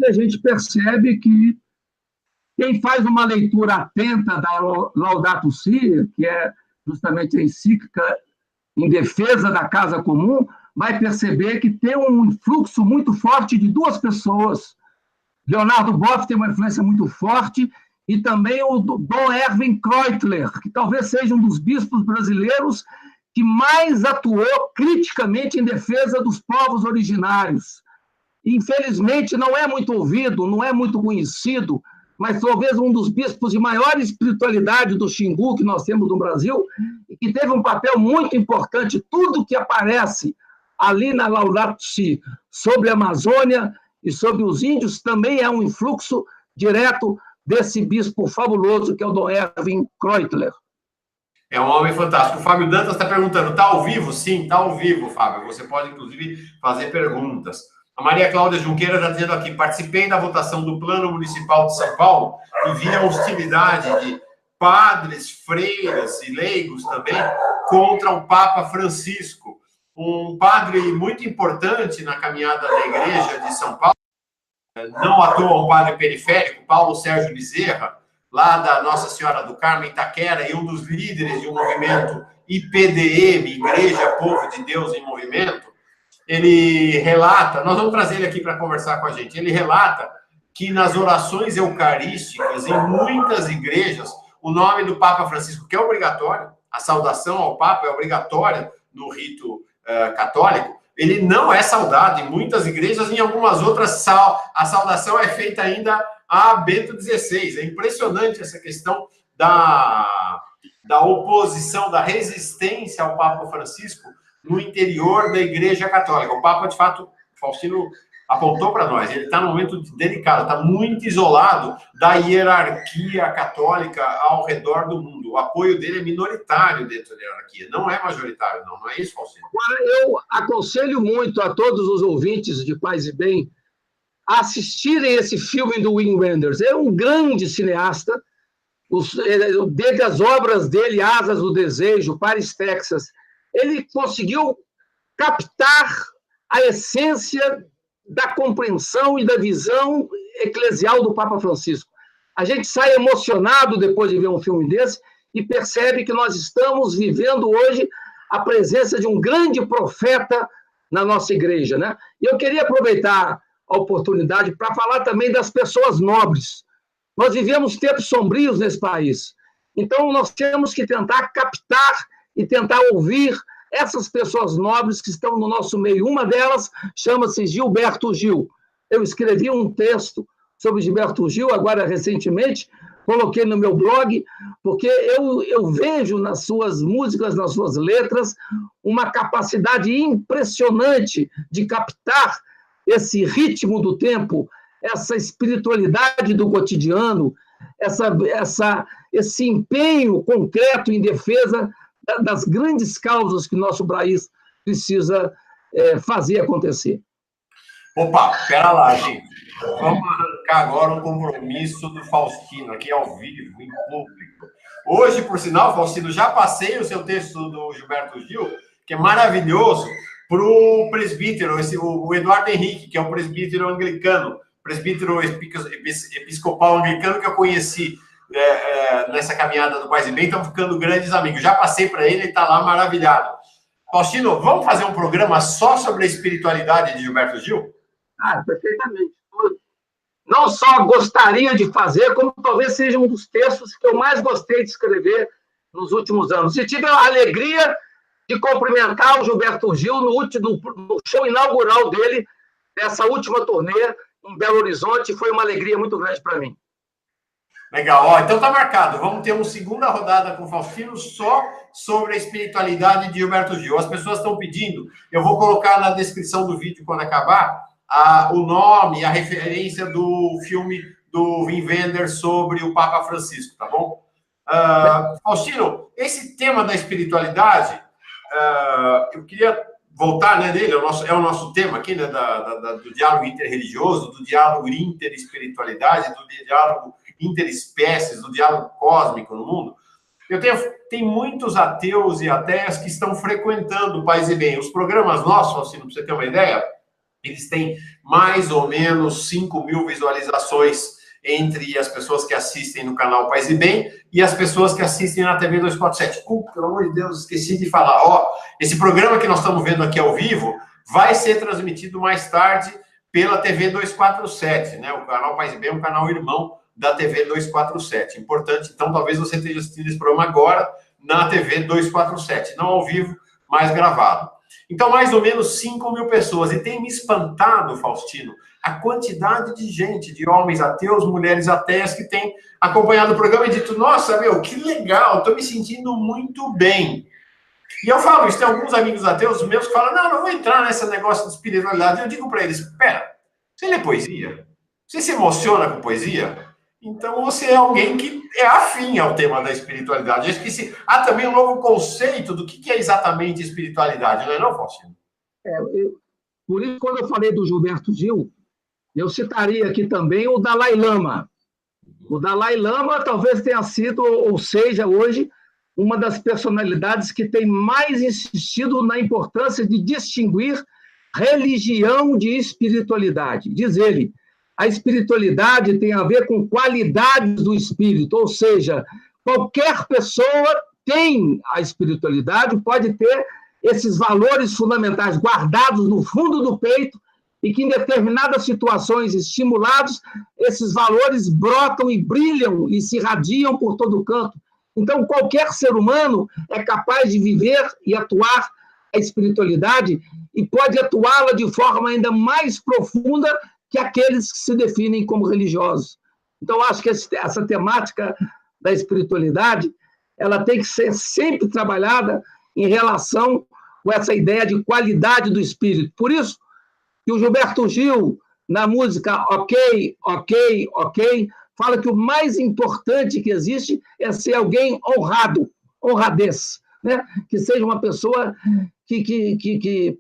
A gente percebe que quem faz uma leitura atenta da Laudato Si, que é justamente a encíclica em defesa da casa comum, vai perceber que tem um influxo muito forte de 2 pessoas. Leonardo Boff tem uma influência muito forte, e também o Dom Erwin Kreutler, que talvez seja um dos bispos brasileiros que mais atuou criticamente em defesa dos povos originários. Infelizmente, não é muito ouvido, não é muito conhecido, mas talvez um dos bispos de maior espiritualidade do Xingu que nós temos no Brasil, e que teve um papel muito importante. Tudo que aparece ali na Laudato Si sobre a Amazônia e sobre os índios também é um influxo direto desse bispo fabuloso que é o Dom Erwin Kreutler. É um homem fantástico. O Fábio Dantas está perguntando, está ao vivo? Sim, está ao vivo, Fábio. Você pode, inclusive, fazer perguntas. A Maria Cláudia Junqueira está dizendo aqui, participei da votação do Plano Municipal de São Paulo e vi a hostilidade de padres, freiras e leigos também contra o Papa Francisco. Um padre muito importante na caminhada da Igreja de São Paulo, não à toa um padre periférico, Paulo Sérgio Bezerra, lá da Nossa Senhora do Carmo, Itaquera, e um dos líderes de um movimento IPDM, Igreja Povo de Deus em Movimento, ele relata, nós vamos trazer ele aqui para conversar com a gente, ele relata que nas orações eucarísticas, em muitas igrejas, o nome do Papa Francisco, que é obrigatório, a saudação ao Papa é obrigatória no rito católico, ele não é saudado. Em muitas igrejas, em algumas outras, a saudação é feita ainda a Bento XVI. É impressionante essa questão da oposição, da resistência ao Papa Francisco no interior da Igreja Católica. O Papa, de fato, Faustino apontou para nós, ele está num momento delicado, está muito isolado da hierarquia católica ao redor do mundo. O apoio dele é minoritário dentro da hierarquia, não é majoritário, não é isso, Faustino? Eu aconselho muito a todos os ouvintes de Paz e Bem a assistirem esse filme do Wim Wenders. É um grande cineasta, desde as obras dele, Asas do Desejo, Paris, Texas, ele conseguiu captar a essência da compreensão e da visão eclesial do Papa Francisco. A gente sai emocionado depois de ver um filme desse e percebe que nós estamos vivendo hoje a presença de um grande profeta na nossa igreja, né? E eu queria aproveitar a oportunidade para falar também das pessoas nobres. Nós vivemos tempos sombrios nesse país, então nós temos que tentar captar e tentar ouvir essas pessoas nobres que estão no nosso meio. Uma delas chama-se Gilberto Gil. Eu escrevi um texto sobre Gilberto Gil, agora recentemente, coloquei no meu blog, porque eu vejo nas suas músicas, nas suas letras, uma capacidade impressionante de captar esse ritmo do tempo, essa espiritualidade do cotidiano, esse empenho concreto em defesa das grandes causas que nosso país precisa fazer acontecer. Opa, pera lá, gente. Vamos arrancar agora um compromisso do Faustino, aqui ao vivo, em público. Hoje, por sinal, Faustino, já passei o seu texto do Gilberto Gil, que é maravilhoso, para o presbítero, o Eduardo Henrique, que é um presbítero anglicano, presbítero episcopal anglicano que eu conheci nessa caminhada do Paz e Bem, estamos ficando grandes amigos. Já passei para ele está lá maravilhado. Faustino, vamos fazer um programa só sobre a espiritualidade de Gilberto Gil? Perfeitamente. Não só gostaria de fazer, como talvez seja um dos textos que eu mais gostei de escrever nos últimos anos. E tive a alegria de cumprimentar o Gilberto Gil no show inaugural dele, dessa última turnê em Belo Horizonte. Foi uma alegria muito grande para mim. Legal, então tá marcado. Vamos ter uma segunda rodada com o Faustino só sobre a espiritualidade de Gilberto Gil. As pessoas estão pedindo, eu vou colocar na descrição do vídeo quando acabar o nome, a referência do filme do Wim Wenders sobre o Papa Francisco, tá bom? Faustino, esse tema da espiritualidade, eu queria voltar nele, é o nosso tema aqui, né, do diálogo interreligioso, do diálogo interespiritualidade, do diálogo interespécies, do diálogo cósmico no mundo. Tem muitos ateus e ateias que estão frequentando o Paz e Bem. Os programas nossos, assim, para você ter uma ideia, eles têm mais ou menos 5.000 visualizações entre as pessoas que assistem no canal Paz e Bem e as pessoas que assistem na TV 247. Pelo amor de Deus, esqueci de falar. Esse programa que nós estamos vendo aqui ao vivo vai ser transmitido mais tarde pela TV 247, né? O canal Paz e Bem é um canal irmão da TV 247. Importante, então, talvez você esteja assistindo esse programa agora na TV 247, não ao vivo, mas gravado. Então, mais ou menos 5.000 pessoas. E tem me espantado, Faustino, a quantidade de gente, de homens ateus, mulheres ateias, que tem acompanhado o programa e dito, nossa, que legal, estou me sentindo muito bem. E eu falo isso, tem alguns amigos ateus meus que falam, não vou entrar nesse negócio de espiritualidade. Eu digo para eles, espera, você lê poesia? Você se emociona com poesia? Então, você é alguém que é afim ao tema da espiritualidade. Eu esqueci. Há também um novo conceito do que é exatamente espiritualidade, não é, Faustino? Por isso, quando eu falei do Gilberto Gil, eu citaria aqui também o Dalai Lama. O Dalai Lama talvez tenha sido, ou seja, hoje, uma das personalidades que tem mais insistido na importância de distinguir religião de espiritualidade. Diz ele, a espiritualidade tem a ver com qualidades do espírito, ou seja, qualquer pessoa tem a espiritualidade, pode ter esses valores fundamentais guardados no fundo do peito e que, em determinadas situações estimulados, esses valores brotam e brilham e se irradiam por todo canto. Então, qualquer ser humano é capaz de viver e atuar a espiritualidade e pode atuá-la de forma ainda mais profunda que aqueles que se definem como religiosos. Então, acho que essa temática da espiritualidade ela tem que ser sempre trabalhada em relação com essa ideia de qualidade do espírito. Por isso que o Gilberto Gil, na música Ok, Ok, Ok, fala que o mais importante que existe é ser alguém honrado, honradez, né? Que seja uma pessoa que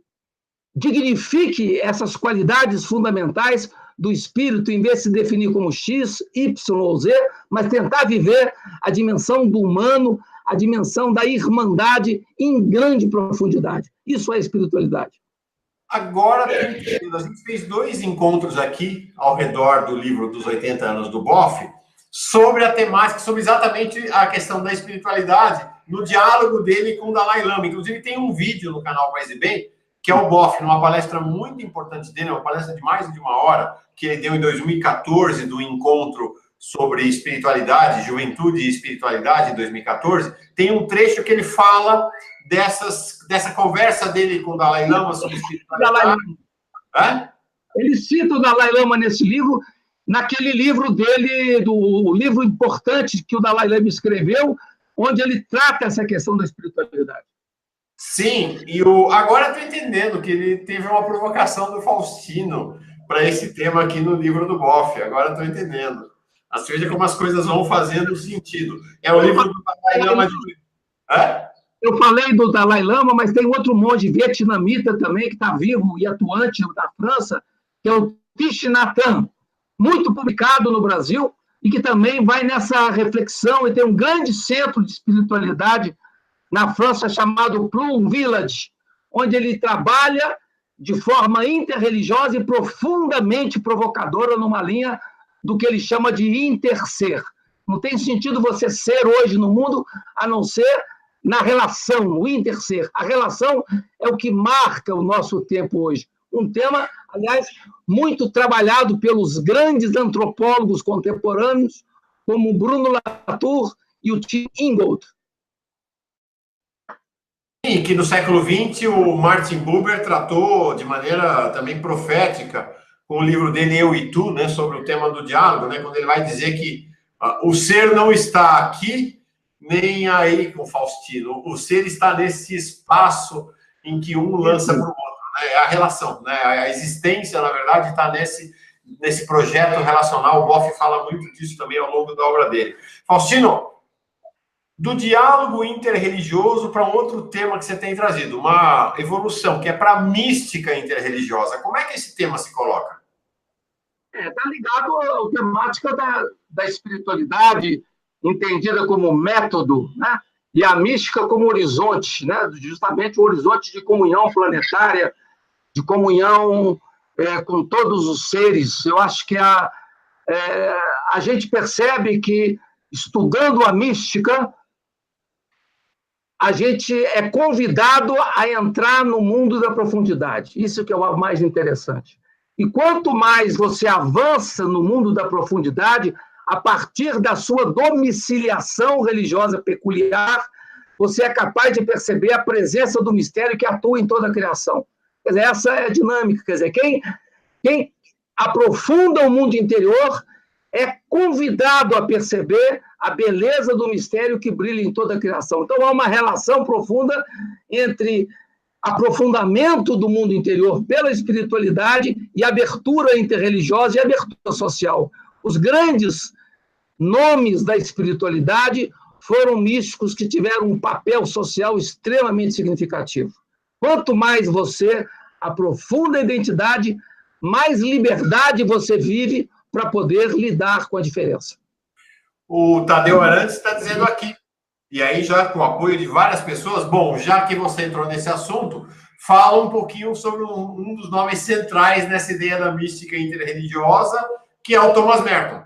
dignifique essas qualidades fundamentais do espírito, em vez de se definir como X, Y ou Z, mas tentar viver a dimensão do humano, a dimensão da irmandade em grande profundidade. Isso é espiritualidade. Agora, a gente fez 2 encontros aqui, ao redor do livro dos 80 anos do Boff, sobre a temática, sobre exatamente a questão da espiritualidade, no diálogo dele com o Dalai Lama. Inclusive, tem um vídeo no canal Paz e Bem, que é o Boff, numa palestra muito importante dele, uma palestra de mais de 1 hora, que ele deu em 2014, do encontro sobre espiritualidade, juventude e espiritualidade, em 2014. Tem um trecho que ele fala dessa conversa dele com o Dalai Lama sobre espiritualidade. Ele cita o Dalai Lama nesse livro, naquele livro dele, do livro importante que o Dalai Lama escreveu, onde ele trata essa questão da espiritualidade. Sim, agora estou entendendo que ele teve uma provocação do Faustino para esse tema aqui no livro do Boff. Agora estou entendendo. Veja como as coisas vão fazendo sentido. É o livro do Dalai Lama de... Eu falei do Dalai Lama, mas tem outro monge vietnamita também, que está vivo e atuante da França, que é o Thich Nhat Hanh, muito publicado no Brasil, e que também vai nessa reflexão, e tem um grande centro de espiritualidade na França chamado Plum Village, onde ele trabalha de forma interreligiosa e profundamente provocadora numa linha do que ele chama de interser. Não tem sentido você ser hoje no mundo, a não ser na relação, o interser. A relação é o que marca o nosso tempo hoje. Um tema, aliás, muito trabalhado pelos grandes antropólogos contemporâneos, como Bruno Latour e o Tim Ingold. E que no século XX o Martin Buber tratou de maneira também profética com o livro dele Eu e Tu, né, sobre o tema do diálogo, né, quando ele vai dizer que o ser não está aqui nem aí com Faustino, o ser está nesse espaço em que um lança para o outro, né, a relação, né, a existência, na verdade, está nesse projeto relacional. O Boff fala muito disso também ao longo da obra dele. Faustino, do diálogo interreligioso para um outro tema que você tem trazido, uma evolução, que é para a mística interreligiosa. Como é que esse tema se coloca? Está ligado à temática da espiritualidade, entendida como método, né? E a mística como horizonte, né? Justamente o horizonte de comunhão planetária, de comunhão com todos os seres. Eu acho que a gente percebe que, estudando a mística, a gente é convidado a entrar no mundo da profundidade. Isso que é o mais interessante. E quanto mais você avança no mundo da profundidade, a partir da sua domiciliação religiosa peculiar, você é capaz de perceber a presença do mistério que atua em toda a criação. Quer dizer, essa é a dinâmica. Quer dizer, quem aprofunda o mundo interior é convidado a perceber a beleza do mistério que brilha em toda a criação. Então, há uma relação profunda entre aprofundamento do mundo interior pela espiritualidade e abertura interreligiosa e abertura social. Os grandes nomes da espiritualidade foram místicos que tiveram um papel social extremamente significativo. Quanto mais você aprofunda a identidade, mais liberdade você vive para poder lidar com a diferença. O Tadeu Arantes está dizendo aqui, e aí já com o apoio de várias pessoas, bom, já que você entrou nesse assunto, fala um pouquinho sobre um dos nomes centrais nessa ideia da mística interreligiosa, que é o Thomas Merton.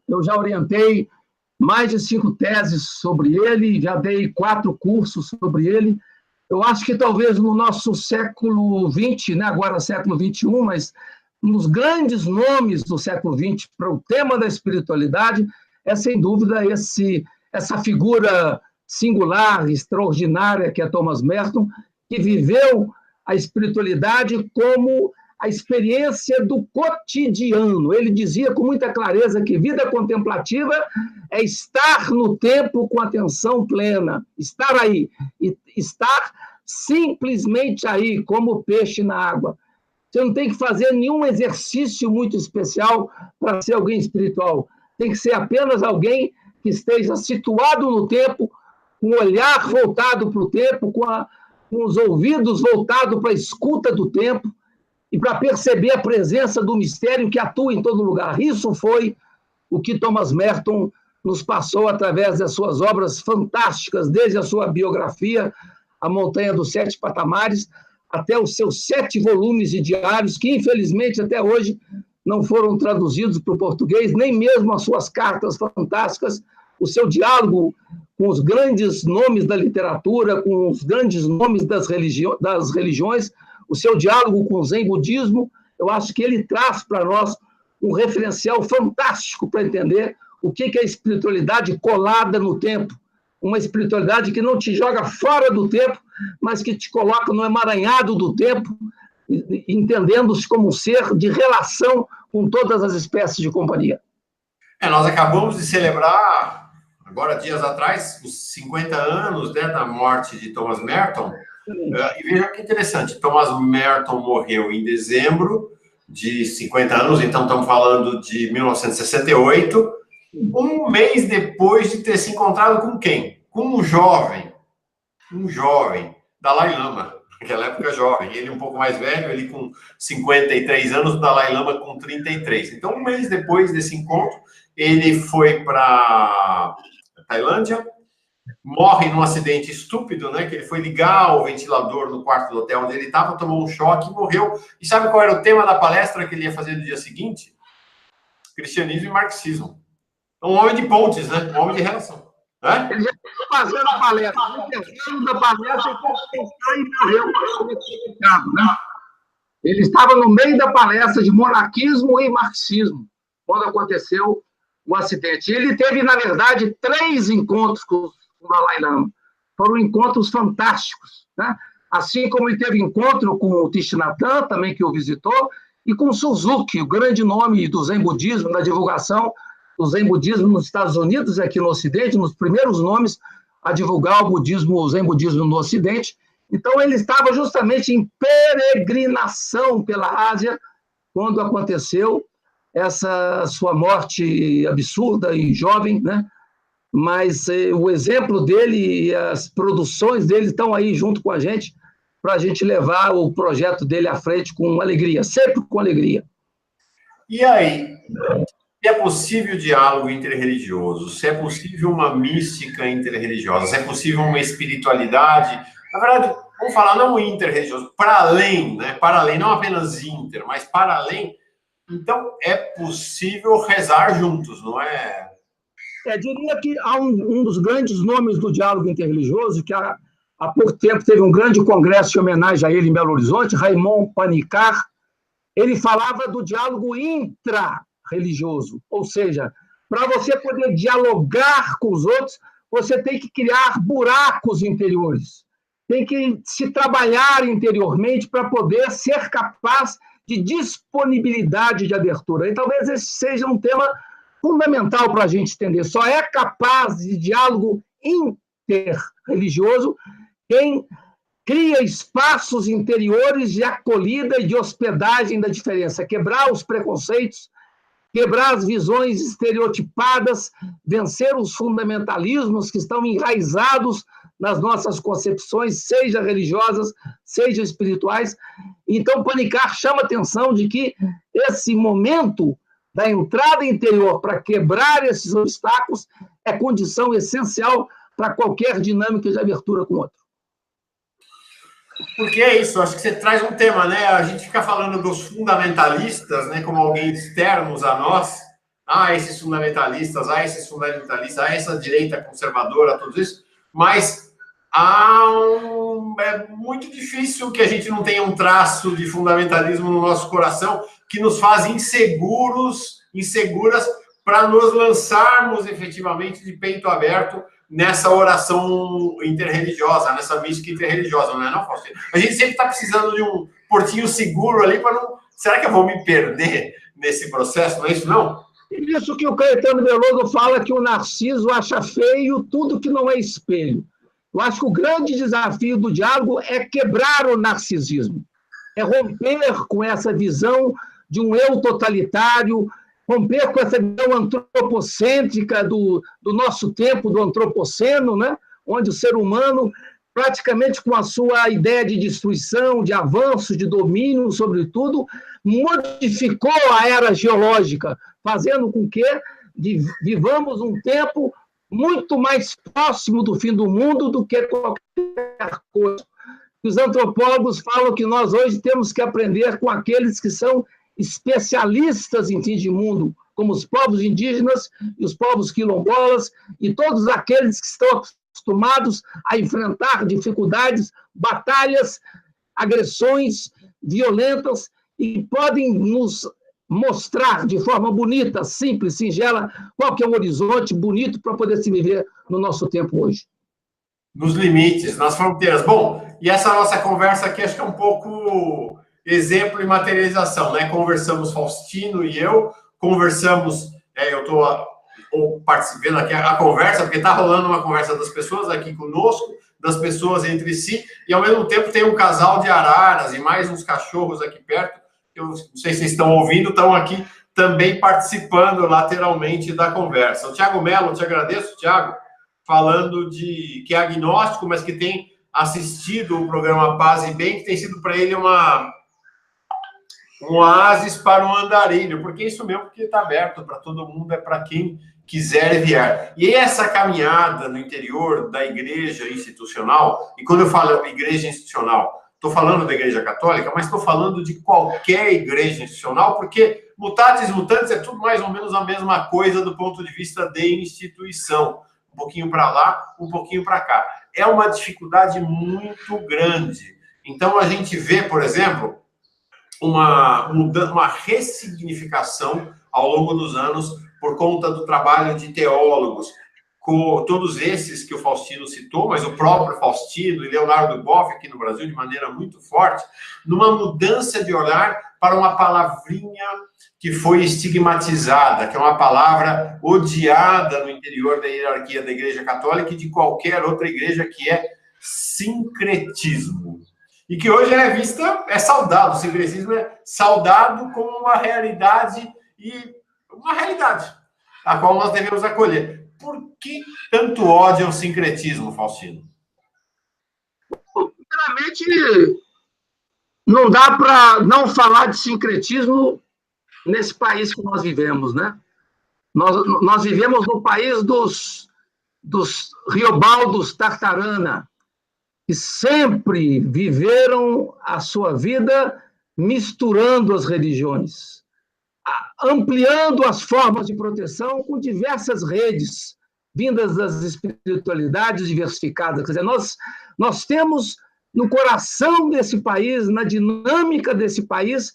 Eu já orientei mais de 5 teses sobre ele, já dei 4 cursos sobre ele. Eu acho que talvez no nosso século XX, né, agora século XXI, mas um dos grandes nomes do século XX para o tema da espiritualidade é, sem dúvida, essa figura singular, extraordinária, que é Thomas Merton, que viveu a espiritualidade como a experiência do cotidiano. Ele dizia com muita clareza que vida contemplativa é estar no tempo com atenção plena, estar aí, e estar simplesmente aí, como peixe na água. Você não tem que fazer nenhum exercício muito especial para ser alguém espiritual. Tem que ser apenas alguém que esteja situado no tempo, com o olhar voltado para o tempo, com os ouvidos voltados para a escuta do tempo e para perceber a presença do mistério que atua em todo lugar. Isso foi o que Thomas Merton nos passou através das suas obras fantásticas, desde a sua biografia, A Montanha dos Sete Patamares, até os seus 7 volumes de diários, que, infelizmente, até hoje não foram traduzidos para o português, nem mesmo as suas cartas fantásticas, o seu diálogo com os grandes nomes da literatura, com os grandes nomes das religiões, o seu diálogo com o Zen budismo. Eu acho que ele traz para nós um referencial fantástico para entender o que é a espiritualidade colada no tempo, uma espiritualidade que não te joga fora do tempo, mas que te coloca no emaranhado do tempo, entendendo-se como um ser de relação com todas as espécies de companhia. Nós acabamos de celebrar, agora dias atrás, os 50 anos, né, da morte de Thomas Merton. E veja que interessante, Thomas Merton morreu em dezembro de 50 anos, então estamos falando de 1968, um mês depois de ter se encontrado com quem? Com um jovem, Dalai Lama, naquela época jovem, ele um pouco mais velho, ele com 53 anos, o Dalai Lama com 33. Então, um mês depois desse encontro, ele foi para Tailândia, morre num acidente estúpido, né? Que ele foi ligar o ventilador no quarto do hotel onde ele estava, tomou um choque e morreu. E sabe qual era o tema da palestra que ele ia fazer no dia seguinte? Cristianismo e marxismo. Um homem de pontes, né? Um homem de relação. Né? Ele já estava fazendo a palestra. No terceiro da palestra, ele morreu. Né? Ele estava no meio da palestra de monarquismo e marxismo, quando aconteceu o acidente. Ele teve, na verdade, 3 encontros com o Dalai Lama. Foram encontros fantásticos, né? Assim como ele teve encontro com o Thich Nhat Hanh, também que o visitou, e com Suzuki, o grande nome do Zen budismo, da divulgação do Zen budismo nos Estados Unidos e aqui no Ocidente, nos primeiros nomes a divulgar o Zen budismo no Ocidente. Então, ele estava justamente em peregrinação pela Ásia quando aconteceu essa sua morte absurda e jovem, né? Mas o exemplo dele e as produções dele estão aí junto com a gente para a gente levar o projeto dele à frente com alegria, sempre com alegria. E aí, se é possível diálogo interreligioso, se é possível uma mística interreligiosa, se é possível uma espiritualidade, na verdade, vamos falar não interreligioso, para além, né? Para além, não apenas inter, mas para além. Então, é possível rezar juntos, não é? Diria que há um dos grandes nomes do diálogo interreligioso, que há pouco tempo teve um grande congresso em homenagem a ele em Belo Horizonte, Raymond Panikkar. Ele falava do diálogo intra-religioso, ou seja, para você poder dialogar com os outros, você tem que criar buracos interiores, tem que se trabalhar interiormente para poder ser capaz de disponibilidade de abertura. E talvez esse seja um tema fundamental para a gente entender. Só é capaz de diálogo interreligioso quem cria espaços interiores de acolhida e de hospedagem da diferença, quebrar os preconceitos, quebrar as visões estereotipadas, vencer os fundamentalismos que estão enraizados nas nossas concepções, seja religiosas, seja espirituais. Então, Panikkar chama a atenção de que esse momento da entrada interior para quebrar esses obstáculos é condição essencial para qualquer dinâmica de abertura com o outro. Porque é isso, acho que você traz um tema, né? A gente fica falando dos fundamentalistas, né? Como alguém externos a nós. Esses fundamentalistas, essa direita conservadora, tudo isso. Mas é muito difícil que a gente não tenha um traço de fundamentalismo no nosso coração que nos faz inseguras para nos lançarmos efetivamente de peito aberto nessa oração interreligiosa, nessa mística interreligiosa, não é não, Faustino? A gente sempre está precisando de um portinho seguro ali para não... Será que eu vou me perder nesse processo? Não é isso, não? Isso que o Caetano Veloso fala, que o Narciso acha feio tudo que não é espelho. Eu acho que o grande desafio do diálogo é quebrar o narcisismo, é romper com essa visão de um eu totalitário, romper com essa visão antropocêntrica do nosso tempo, do antropoceno, né? Onde o ser humano, praticamente com a sua ideia de destruição, de avanço, de domínio sobre tudo, modificou a era geológica, fazendo com que vivamos um tempo muito mais próximo do fim do mundo do que qualquer coisa. Os antropólogos falam que nós hoje temos que aprender com aqueles que são especialistas em fim de mundo, como os povos indígenas e os povos quilombolas e todos aqueles que estão acostumados a enfrentar dificuldades, batalhas, agressões violentas e podem nos mostrar de forma bonita, simples, singela, qual que é um horizonte bonito para poder se viver no nosso tempo hoje. Nos limites, nas fronteiras. Bom, e essa nossa conversa aqui acho que é um pouco exemplo e materialização, né? Conversamos, Faustino e eu, conversamos, eu estou participando aqui a conversa, porque está rolando uma conversa das pessoas aqui conosco, das pessoas entre si, e ao mesmo tempo tem um casal de araras e mais uns cachorros aqui perto, eu não sei se vocês estão ouvindo, estão aqui também participando lateralmente da conversa. O Thiago Mello, eu te agradeço, Thiago, falando de que é agnóstico, mas que tem assistido o programa Paz e Bem, que tem sido para ele um oásis para um andarilho, porque isso mesmo, porque está aberto para todo mundo, é para quem quiser e vier. E essa caminhada no interior da igreja institucional, e quando eu falo igreja institucional, estou falando da igreja católica, mas estou falando de qualquer igreja institucional, porque mutatis mutandis é tudo mais ou menos a mesma coisa do ponto de vista de instituição. Um pouquinho para lá, um pouquinho para cá. É uma dificuldade muito grande. Então, a gente vê, por exemplo, uma ressignificação ao longo dos anos por conta do trabalho de teólogos, com todos esses que o Faustino citou, mas o próprio Faustino e Leonardo Boff aqui no Brasil de maneira muito forte, numa mudança de olhar para uma palavrinha que foi estigmatizada, que é uma palavra odiada no interior da hierarquia da Igreja Católica e de qualquer outra igreja, que é sincretismo. E que hoje é saudado, o sincretismo é saudado como uma realidade a qual nós devemos acolher. Por que tanto ódio ao sincretismo, Faustino? Primeiramente, não dá para não falar de sincretismo nesse país que nós vivemos, né? Nós vivemos no país dos Riobaldos Tartarana, que sempre viveram a sua vida misturando as religiões, ampliando as formas de proteção com diversas redes vindas das espiritualidades diversificadas. Quer dizer, nós temos no coração desse país, na dinâmica desse país,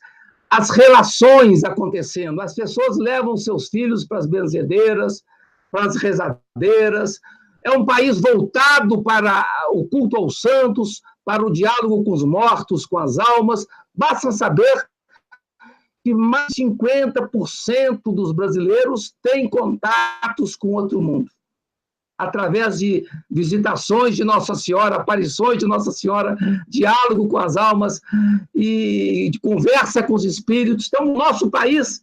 as relações acontecendo. As pessoas levam seus filhos para as benzedeiras, para as rezadeiras. É um país voltado para o culto aos santos, para o diálogo com os mortos, com as almas. Basta saber que mais de 50% dos brasileiros têm contatos com outro mundo, através de visitações de Nossa Senhora, aparições de Nossa Senhora, diálogo com as almas e de conversa com os espíritos. Então, o nosso país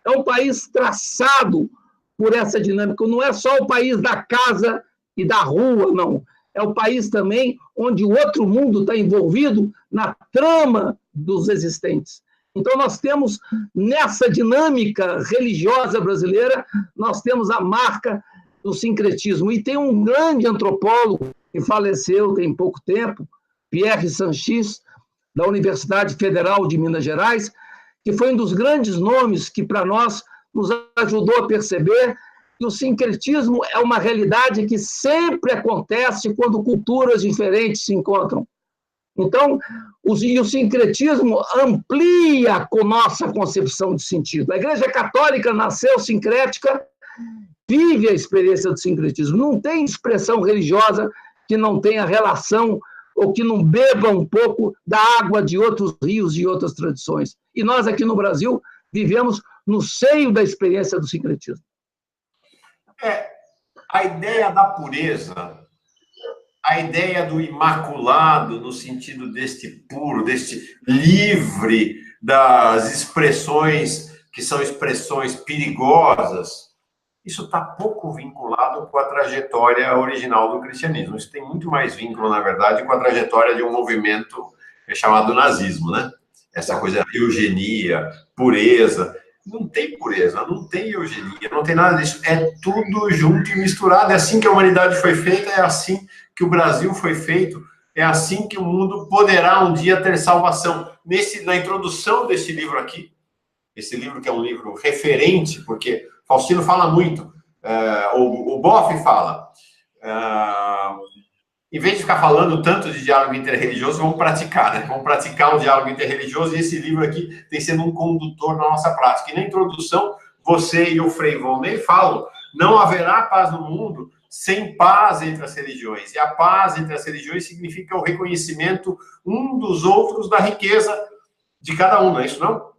é um país traçado por essa dinâmica. Não é só o país da casa e da rua, não. É o país também onde o outro mundo está envolvido na trama dos existentes. Então, nós temos, nessa dinâmica religiosa brasileira, nós temos a marca do sincretismo. E tem um grande antropólogo que faleceu tem pouco tempo, Pierre Sanchis, da Universidade Federal de Minas Gerais, que foi um dos grandes nomes que, para nós, nos ajudou a perceber que o sincretismo é uma realidade que sempre acontece quando culturas diferentes se encontram. Então, o sincretismo amplia com nossa concepção de sentido. A Igreja Católica nasceu sincrética, vive a experiência do sincretismo. Não tem expressão religiosa que não tenha relação ou que não beba um pouco da água de outros rios e outras tradições. E nós, aqui no Brasil, vivemos no seio da experiência do sincretismo. A ideia da pureza, a ideia do imaculado, no sentido deste puro, deste livre das expressões que são expressões perigosas, isso está pouco vinculado com a trajetória original do cristianismo. Isso tem muito mais vínculo, na verdade, com a trajetória de um movimento chamado nazismo, né? Essa coisa de eugenia, pureza. Não tem pureza, não tem eugenia, não tem nada disso. É tudo junto e misturado. É assim que a humanidade foi feita, é assim que o Brasil foi feito, é assim que o mundo poderá um dia ter salvação. Na introdução desse livro aqui, esse livro que é um livro referente, porque Faustino fala muito, o Boff fala, em vez de ficar falando tanto de diálogo interreligioso, vamos praticar, né? Vamos praticar um diálogo interreligioso, e esse livro aqui tem sendo um condutor na nossa prática. E na introdução, você e o Frei Volney falam, não haverá paz no mundo sem paz entre as religiões. E a paz entre as religiões significa o reconhecimento um dos outros da riqueza de cada um, não é isso, não?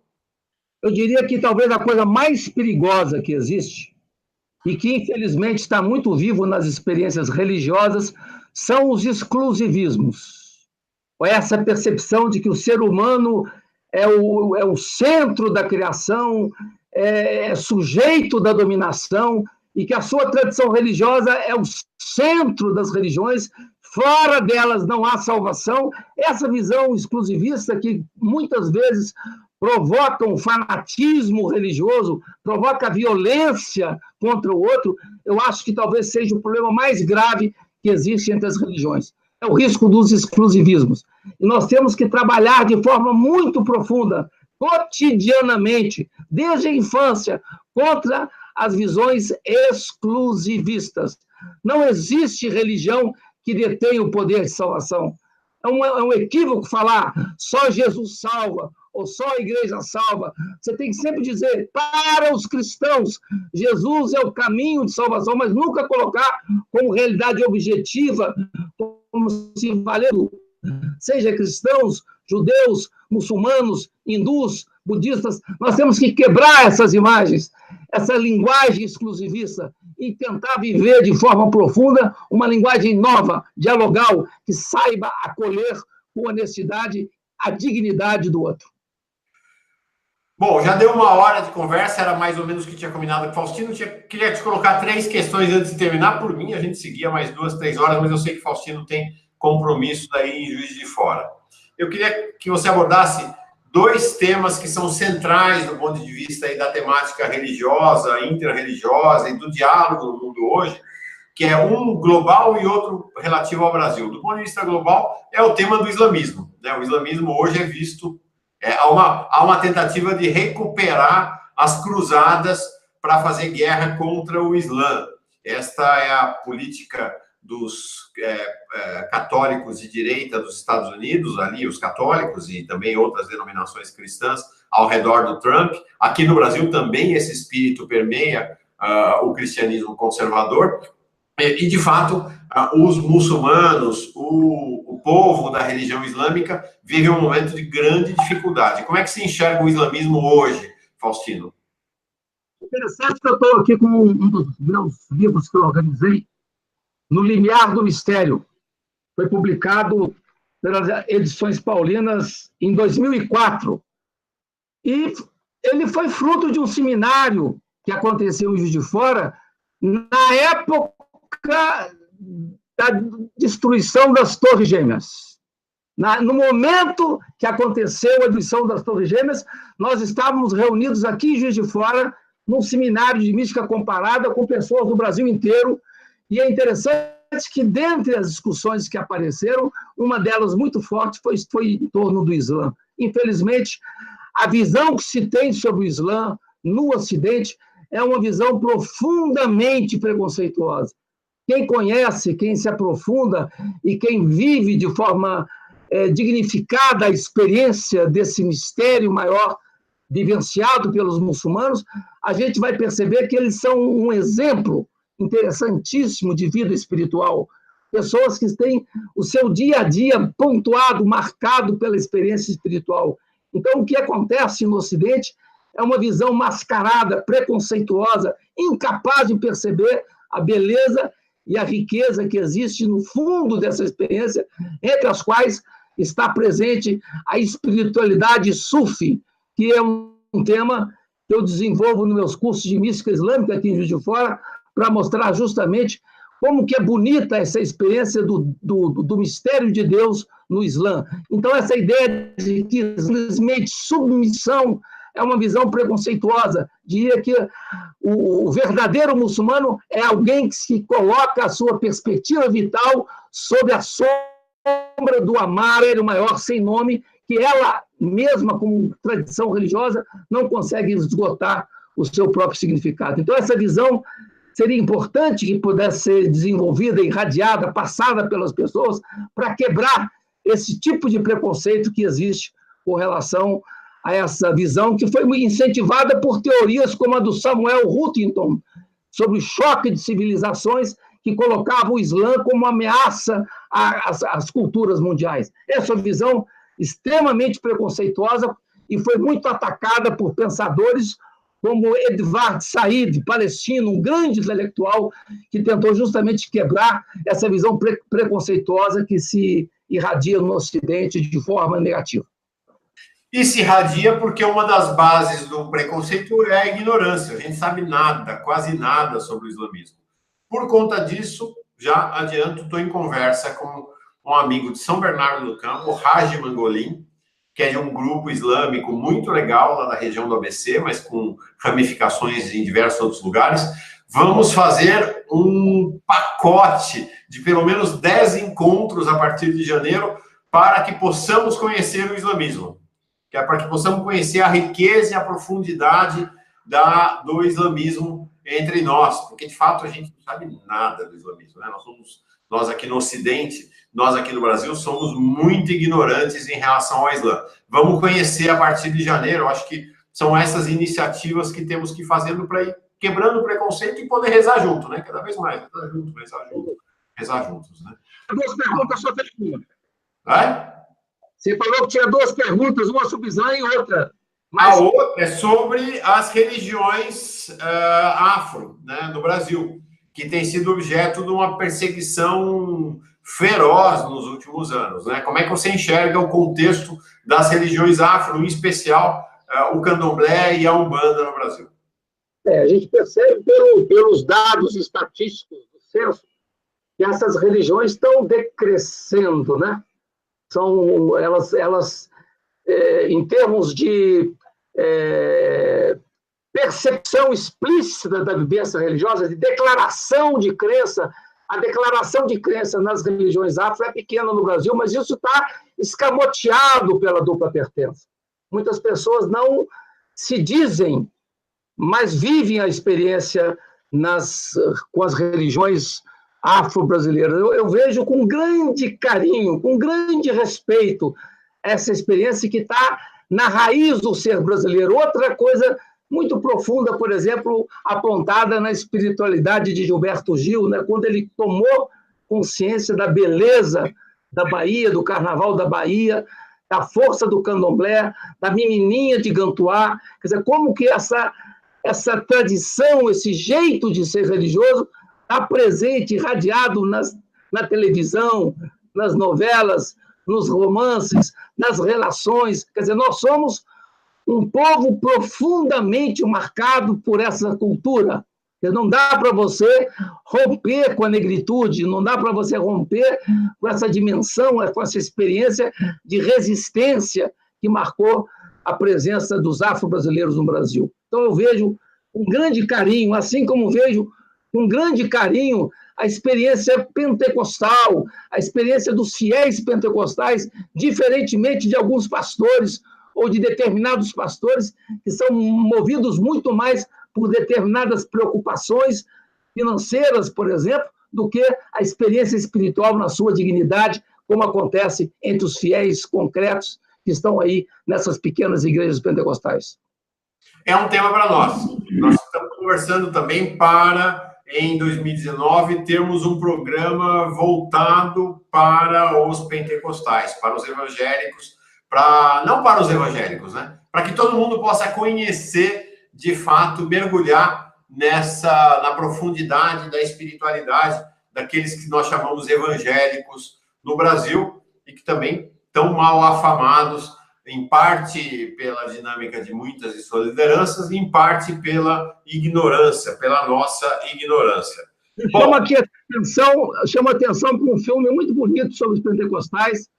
Eu diria que talvez a coisa mais perigosa que existe, e que infelizmente está muito vivo nas experiências religiosas, são os exclusivismos. Essa percepção de que o ser humano é o centro da criação, é sujeito da dominação, e que a sua tradição religiosa é o centro das religiões, fora delas não há salvação. Essa visão exclusivista que muitas vezes provoca um fanatismo religioso, provoca violência contra o outro, eu acho que talvez seja o problema mais grave que existe entre as religiões. É o risco dos exclusivismos. E nós temos que trabalhar de forma muito profunda, cotidianamente, desde a infância, contra as visões exclusivistas. Não existe religião que detenha o poder de salvação. É um equívoco falar só Jesus salva, ou só a igreja salva. Você tem que sempre dizer, para os cristãos, Jesus é o caminho de salvação, mas nunca colocar como realidade objetiva, como se valendo, seja cristãos, judeus, muçulmanos, hindus, budistas. Nós temos que quebrar essas imagens, essa linguagem exclusivista, e tentar viver de forma profunda uma linguagem nova, dialogal, que saiba acolher com honestidade a dignidade do outro. Bom, já deu 1 hora de conversa, era mais ou menos o que tinha combinado com o Faustino. Queria te colocar 3 questões antes de terminar. Por mim, a gente seguia mais 2, 3 horas, mas eu sei que o Faustino tem compromisso daí em Juiz de Fora. Eu queria que você abordasse 2 temas que são centrais do ponto de vista aí da temática religiosa, interreligiosa e do diálogo no mundo hoje, que é um global e outro relativo ao Brasil. Do ponto de vista global, é o tema do islamismo, né? O islamismo hoje é visto... há uma tentativa de recuperar as cruzadas para fazer guerra contra o Islã. Esta é a política dos católicos de direita dos Estados Unidos, ali os católicos e também outras denominações cristãs ao redor do Trump. Aqui no Brasil também esse espírito permeia o cristianismo conservador. E, de fato, os muçulmanos, o povo da religião islâmica vive um momento de grande dificuldade. Como é que se enxerga o islamismo hoje, Faustino? Interessante que eu estou aqui com um dos meus livros que eu organizei, No Limiar do Mistério. Foi publicado pelas Edições Paulinas em 2004. E ele foi fruto de um seminário que aconteceu em Juiz de Fora, na época da destruição das Torres Gêmeas. No momento que aconteceu a destruição das Torres Gêmeas, nós estávamos reunidos aqui em Juiz de Fora, num seminário de mística comparada com pessoas do Brasil inteiro, e é interessante que, dentre as discussões que apareceram, uma delas muito forte foi em torno do Islã. Infelizmente, a visão que se tem sobre o Islã no Ocidente é uma visão profundamente preconceituosa. Quem conhece, quem se aprofunda e quem vive de forma dignificada a experiência desse mistério maior vivenciado pelos muçulmanos, a gente vai perceber que eles são um exemplo interessantíssimo de vida espiritual. Pessoas que têm o seu dia a dia pontuado, marcado pela experiência espiritual. Então, o que acontece no Ocidente é uma visão mascarada, preconceituosa, incapaz de perceber a beleza e a riqueza que existe no fundo dessa experiência, entre as quais está presente a espiritualidade sufi, que é um tema que eu desenvolvo nos meus cursos de mística islâmica aqui em Juiz de Fora, para mostrar justamente como que é bonita essa experiência do mistério de Deus no Islã. Então, essa ideia de que simplesmente submissão é uma visão preconceituosa, diria que o verdadeiro muçulmano é alguém que se coloca a sua perspectiva vital sob a sombra do amar, o maior sem nome, que ela mesma, como tradição religiosa, não consegue esgotar o seu próprio significado. Então, essa visão seria importante que pudesse ser desenvolvida, irradiada, passada pelas pessoas, para quebrar esse tipo de preconceito que existe com relação a essa visão, que foi incentivada por teorias como a do Samuel Huntington, sobre o choque de civilizações que colocava o Islã como ameaça às culturas mundiais. Essa visão extremamente preconceituosa e foi muito atacada por pensadores como Edward Said, palestino, um grande intelectual, que tentou justamente quebrar essa visão preconceituosa que se irradia no Ocidente de forma negativa. E se irradia porque uma das bases do preconceito é a ignorância. A gente sabe nada, quase nada sobre o islamismo. Por conta disso, já adianto, estou em conversa com um amigo de São Bernardo do Campo, Haji Mangolin, que é de um grupo islâmico muito legal lá da região do ABC, mas com ramificações em diversos outros lugares. Vamos fazer um pacote de pelo menos 10 encontros a partir de janeiro para que possamos conhecer o islamismo, que é para que possamos conhecer a riqueza e a profundidade do islamismo entre nós, porque de fato a gente não sabe nada do islamismo, né? Nós aqui no Ocidente, nós aqui no Brasil, somos muito ignorantes em relação ao Islã. Vamos conhecer a partir de janeiro. Eu acho que são essas iniciativas que temos que ir fazendo para ir quebrando o preconceito e poder rezar junto, né? Cada vez mais, rezar juntos, né? Duas perguntas, só fez uma. É? Você falou que tinha duas perguntas, uma sobre Islã e outra. Mas... A outra é sobre as religiões afro, né, no Brasil, que tem sido objeto de uma perseguição feroz nos últimos anos, né? Como é que você enxerga o contexto das religiões afro, em especial o candomblé e a umbanda no Brasil? A gente percebe pelos dados estatísticos do censo que essas religiões estão decrescendo, né? Elas em termos de percepção explícita da vivência religiosa, de declaração de crença, a declaração de crença nas religiões afro é pequena no Brasil, mas isso está escamoteado pela dupla pertença. Muitas pessoas não se dizem, mas vivem a experiência com as religiões afro-brasileiras. Eu vejo com grande carinho, com grande respeito, essa experiência que está na raiz do ser brasileiro. Outra coisa muito profunda, por exemplo, apontada na espiritualidade de Gilberto Gil, né, quando ele tomou consciência da beleza da Bahia, do carnaval da Bahia, da força do candomblé, da menininha de Gantuá. Quer dizer, como que essa tradição, esse jeito de ser religioso está presente, irradiado na televisão, nas novelas, nos romances, nas relações. Quer dizer, nós somos um povo profundamente marcado por essa cultura. Não dá para você romper com a negritude, não dá para você romper com essa dimensão, com essa experiência de resistência que marcou a presença dos afro-brasileiros no Brasil. Então, eu vejo com grande carinho, assim como vejo com grande carinho a experiência pentecostal, a experiência dos fiéis pentecostais, diferentemente de alguns pastores ou de determinados pastores que são movidos muito mais por determinadas preocupações financeiras, por exemplo, do que a experiência espiritual na sua dignidade, como acontece entre os fiéis concretos que estão aí nessas pequenas igrejas pentecostais. É um tema para nós. Nós estamos conversando também para, em 2019, termos um programa voltado para os pentecostais, para os evangélicos, não para os evangélicos, né? Para que todo mundo possa conhecer, de fato, mergulhar na profundidade da espiritualidade daqueles que nós chamamos evangélicos no Brasil e que também estão mal afamados, em parte pela dinâmica de muitas de suas lideranças, e em parte pela ignorância, pela nossa ignorância. Chama atenção para um filme muito bonito sobre os pentecostais,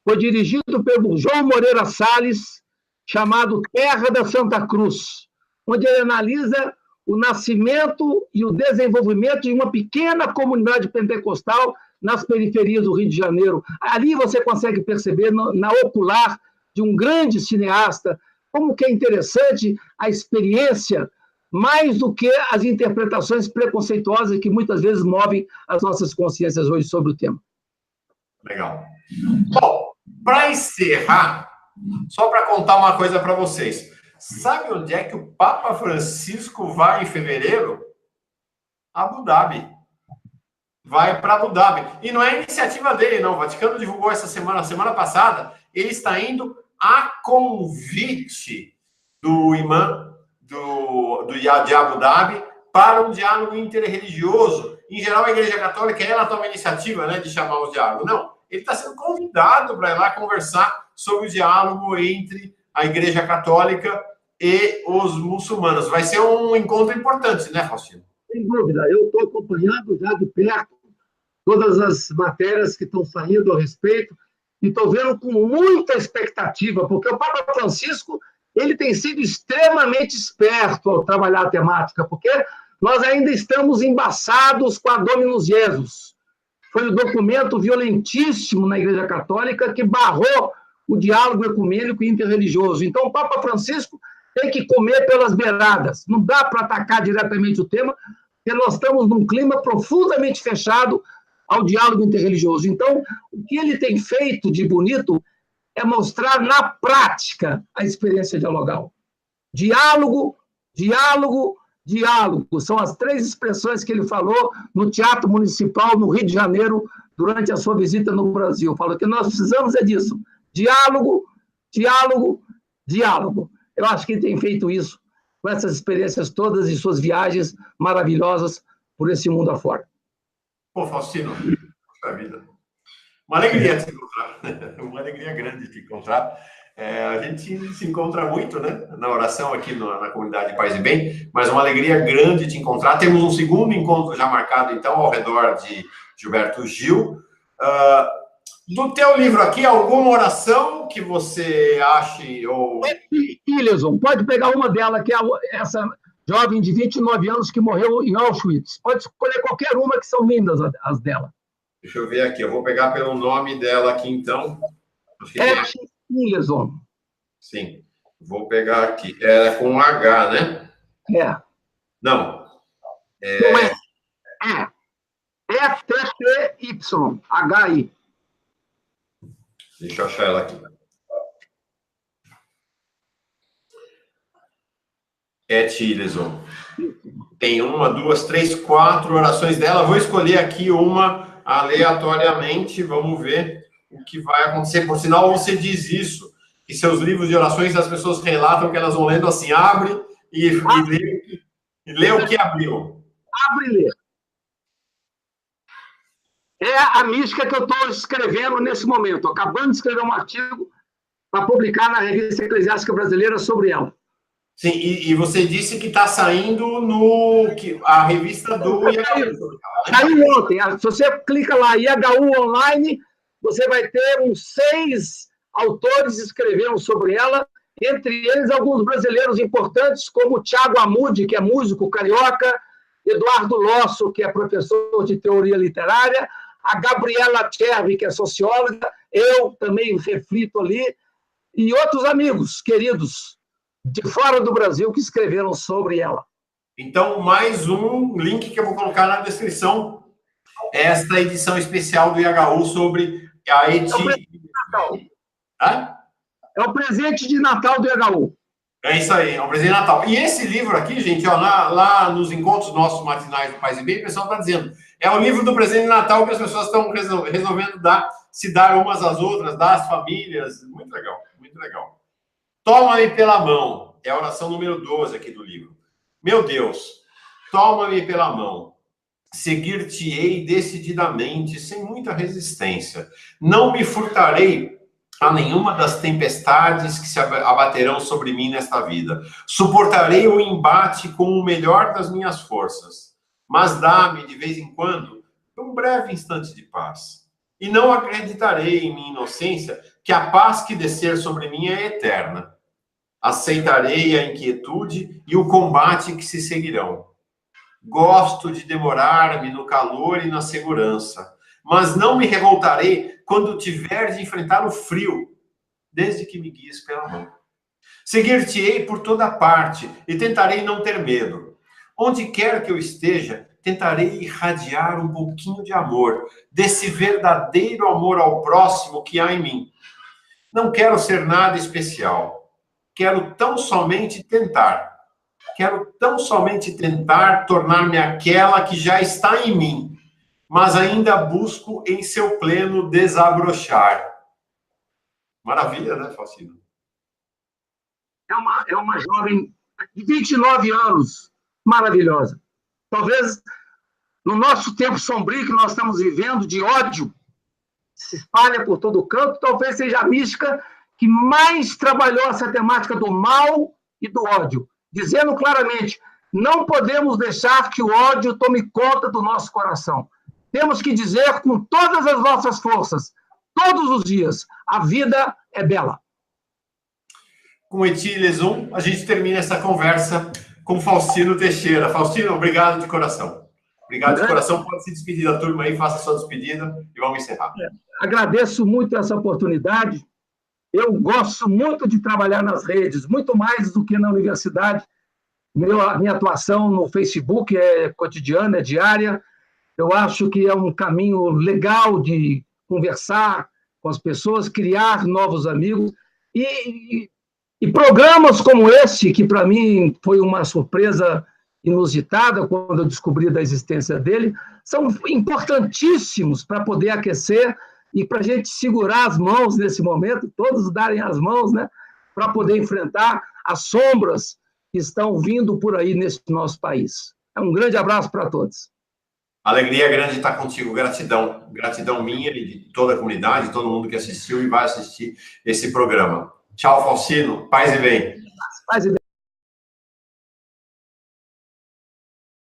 foi dirigido pelo João Moreira Salles, chamado Terra da Santa Cruz, onde ele analisa o nascimento e o desenvolvimento de uma pequena comunidade pentecostal nas periferias do Rio de Janeiro. Ali você consegue perceber, na ocular de um grande cineasta, como que é interessante a experiência, mais do que as interpretações preconceituosas que muitas vezes movem as nossas consciências hoje sobre o tema. Legal. Bom, para encerrar, só para contar uma coisa para vocês. Sabe onde é que o Papa Francisco vai em fevereiro? Abu Dhabi. Vai para Abu Dhabi. E não é iniciativa dele, não. O Vaticano divulgou essa semana passada. Ele está indo a convite do imã de Abu Dhabi para um diálogo interreligioso. Em geral, a Igreja Católica ela toma a iniciativa, né, de chamar os diálogos. Não, ele está sendo convidado para ir lá conversar sobre o diálogo entre a Igreja Católica e os muçulmanos. Vai ser um encontro importante, né, Faustino? Sem dúvida. Eu estou acompanhando já de perto todas as matérias que estão saindo a respeito e estou vendo com muita expectativa, porque o Papa Francisco ele tem sido extremamente esperto ao trabalhar a temática, porque nós ainda estamos embaçados com a Dominus Jesus. Foi um documento violentíssimo na Igreja Católica que barrou o diálogo ecumênico e interreligioso. Então, o Papa Francisco tem que comer pelas beiradas. Não dá para atacar diretamente o tema, porque nós estamos num clima profundamente fechado ao diálogo interreligioso. Então, o que ele tem feito de bonito é mostrar na prática a experiência dialogal. Diálogo, diálogo, diálogo. São as 3 expressões que ele falou no Teatro Municipal, no Rio de Janeiro, durante a sua visita no Brasil. Falou que nós precisamos disso. Diálogo, diálogo, diálogo. Eu acho que ele tem feito isso com essas experiências todas e suas viagens maravilhosas por esse mundo afora. Pô, Faustino, puxa vida. Uma alegria te encontrar. Uma alegria grande te encontrar. A gente se encontra muito, né, na oração aqui na comunidade Paz e Bem, mas uma alegria grande te encontrar. Temos um segundo encontro já marcado, então, ao redor de Gilberto Gil. Do teu livro aqui, alguma oração que você ache? Ileson, pode pegar uma dela, que é essa jovem de 29 anos que morreu em Auschwitz. Pode escolher qualquer uma, que são lindas as dela. Deixa eu ver aqui, eu vou pegar pelo nome dela aqui, então. Ileson. Sim, vou pegar aqui. É com H, né? É. Não. E-T-T-Y, H-I. Deixa eu achar ela aqui. Ileson. Tem 1, 2, 3, 4 orações dela. Vou escolher aqui uma aleatoriamente. Vamos ver o que vai acontecer. Por sinal, você diz isso, que seus livros de orações, as pessoas relatam que elas vão lendo assim, abre e lê o que abriu. Abre e lê. É a mística que eu estou escrevendo nesse momento. Acabando de escrever um artigo para publicar na Revista Eclesiástica Brasileira sobre ela. Sim, e você disse que está saindo a revista do IHU. Saiu ontem. Se você clica lá, IHU Online, você vai ter uns 6 autores escrevendo sobre ela, entre eles alguns brasileiros importantes, como o Thiago Amude, que é músico carioca, Eduardo Losso, que é professor de teoria literária, a Gabriela Chervi, que é socióloga, eu também reflito ali, e outros amigos queridos de fora do Brasil que escreveram sobre ela. Então, mais um link que eu vou colocar na descrição, esta edição especial do IHU sobre a É o presente de Natal do IHU. É isso aí, é um presente de Natal. E esse livro aqui, gente, ó, lá nos encontros nossos matinais do Paz e Bem, o pessoal está dizendo, é o livro do presente de Natal que as pessoas estão resolvendo se dar umas às outras, dar às famílias. Muito legal, muito legal. Toma-me pela mão, é a oração número 12 aqui do livro. Meu Deus, toma-me pela mão, seguir-te-ei decididamente, sem muita resistência. Não me furtarei a nenhuma das tempestades que se abaterão sobre mim nesta vida. Suportarei o embate com o melhor das minhas forças, mas dá-me, de vez em quando, um breve instante de paz. E não acreditarei em minha inocência que a paz que descer sobre mim é eterna. Aceitarei a inquietude e o combate que se seguirão. Gosto de demorar-me no calor e na segurança, mas não me revoltarei quando tiver de enfrentar o frio, desde que me guies pela mão. Seguir-te-ei por toda parte e tentarei não ter medo. Onde quer que eu esteja, tentarei irradiar um pouquinho de amor, desse verdadeiro amor ao próximo que há em mim. Não quero ser nada especial. Quero tão somente tentar. Quero tão somente tentar tornar-me aquela que já está em mim, mas ainda busco em seu pleno desabrochar. Maravilha, né, Faustino? É uma jovem de 29 anos, maravilhosa. Talvez no nosso tempo sombrio que nós estamos vivendo, de ódio, se espalha por todo o canto, talvez seja a mística que mais trabalhou essa temática do mal e do ódio, dizendo claramente, não podemos deixar que o ódio tome conta do nosso coração. Temos que dizer com todas as nossas forças, todos os dias, a vida é bela. Com Eti Lesum, a gente termina essa conversa com Faustino Teixeira. Faustino, obrigado de coração. Obrigado de coração. Pode se despedir da turma aí, faça a sua despedida e vamos encerrar. Agradeço muito essa oportunidade. Eu gosto muito de trabalhar nas redes, muito mais do que na universidade. Minha atuação no Facebook é cotidiana, é diária. Eu acho que é um caminho legal de conversar com as pessoas, criar novos amigos. E programas como esse, que para mim foi uma surpresa inusitada quando eu descobri da existência dele, são importantíssimos para poder aquecer e para a gente segurar as mãos nesse momento, todos darem as mãos, né, para poder enfrentar as sombras que estão vindo por aí nesse nosso país. Um grande abraço para todos. Alegria grande estar contigo, gratidão. Gratidão minha e de toda a comunidade, de todo mundo que assistiu e vai assistir esse programa. Tchau, Faustino. Paz e bem. Paz e bem.